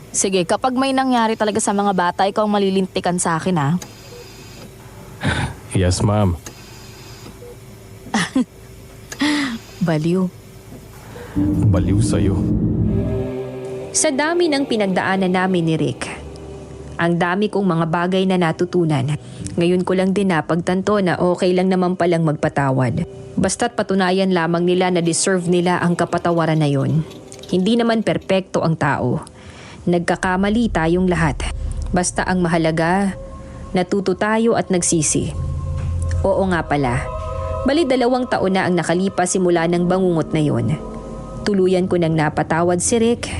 Sige, kapag may nangyari talaga sa mga bata, ikaw ang malilintikan sa akin ha. Yes, ma'am. Baliw. Baliw sa'yo. Sa dami ng pinagdaanan namin ni Rick, ang dami kong mga bagay na natutunan. Ngayon ko lang din napagtanto na okay lang naman palang magpatawad. Basta't patunayan lamang nila na deserve nila ang kapatawaran na yun. Hindi naman perpekto ang tao. Nagkakamali tayong lahat. Basta ang mahalaga, natuto tayo at nagsisi. Oo nga pala, bali 2 taon na ang nakalipas simula ng bangungot na yon. Tuluyan ko nang napatawad si Rick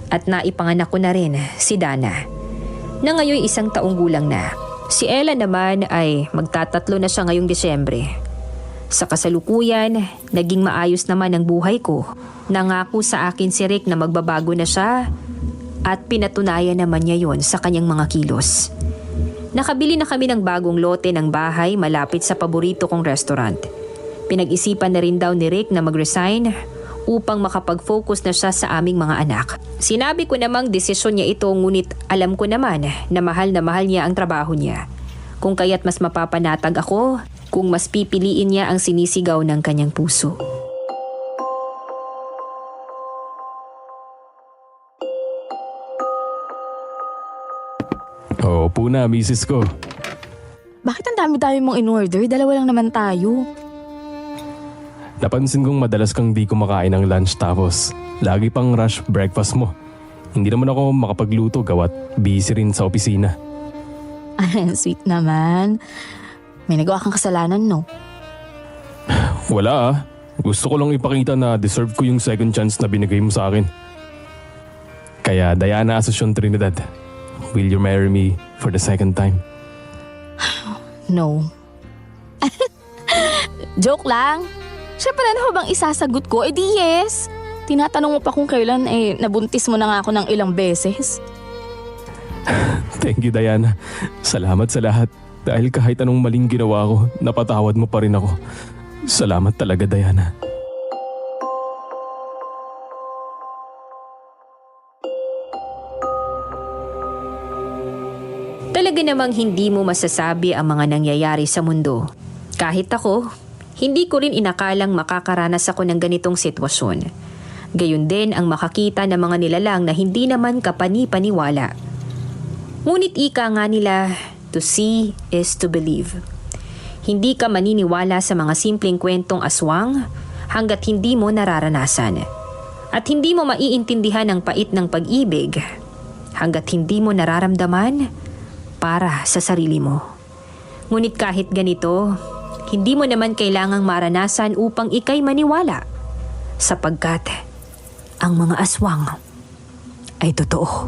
at naipanganak ko na rin si Dana, na ngayon 1 taong gulang na. Si Ella naman ay magtatatlo na siya ngayong Disyembre. Sa kasalukuyan, naging maayos naman ang buhay ko. Nangako sa akin si Rick na magbabago na siya at pinatunayan naman niya yon sa kanyang mga kilos. Nakabili na kami ng bagong lote ng bahay malapit sa paborito kong restaurant. Pinag-isipan na rin daw ni Rick na mag-resign upang makapag-focus na siya sa aming mga anak. Sinabi ko namang desisyon niya ito, ngunit alam ko naman na mahal niya ang trabaho niya. Kung kaya't mas mapapanatag ako kung mas pipiliin niya ang sinisigaw ng kanyang puso. Opo na, misis ko. Bakit ang dami-dami mong in-order? 2 lang naman tayo. Napansin kong madalas kang di kumakain ng lunch tapos lagi pang rush breakfast mo. Hindi naman ako makapagluto gawa't busy rin sa opisina. Sweet naman. May nagawa kang kasalanan, no? Wala ah. Gusto ko lang ipakita na deserve ko yung second chance na binigay mo sa akin. Kaya Diana Asuncion Trinidad, will you marry me for the second time? No. Joke lang. Syempre, ano ba bang isasagot ko? Eh di yes. Tinatanong mo pa kung kailan, nabuntis mo na nga ako ng ilang beses. Thank you, Diana. Salamat sa lahat. Dahil kahit anong maling ginawa ko, napatawad mo pa rin ako. Salamat talaga, Diana. Talaga namang hindi mo masasabi ang mga nangyayari sa mundo. Kahit ako, hindi ko rin inakalang makakaranas ako ng ganitong sitwasyon. Gayun din ang makakita ng mga nilalang na hindi naman kapani-paniwala. Ngunit ika nga nila, to see is to believe. Hindi ka maniniwala sa mga simpleng kwentong aswang hanggat hindi mo nararanasan. At hindi mo maiintindihan ang pait ng pag-ibig hanggat hindi mo nararamdaman para sa sarili mo. Ngunit kahit ganito, hindi mo naman kailangang maranasan upang ikay maniwala sapagkat ang mga aswang ay totoo.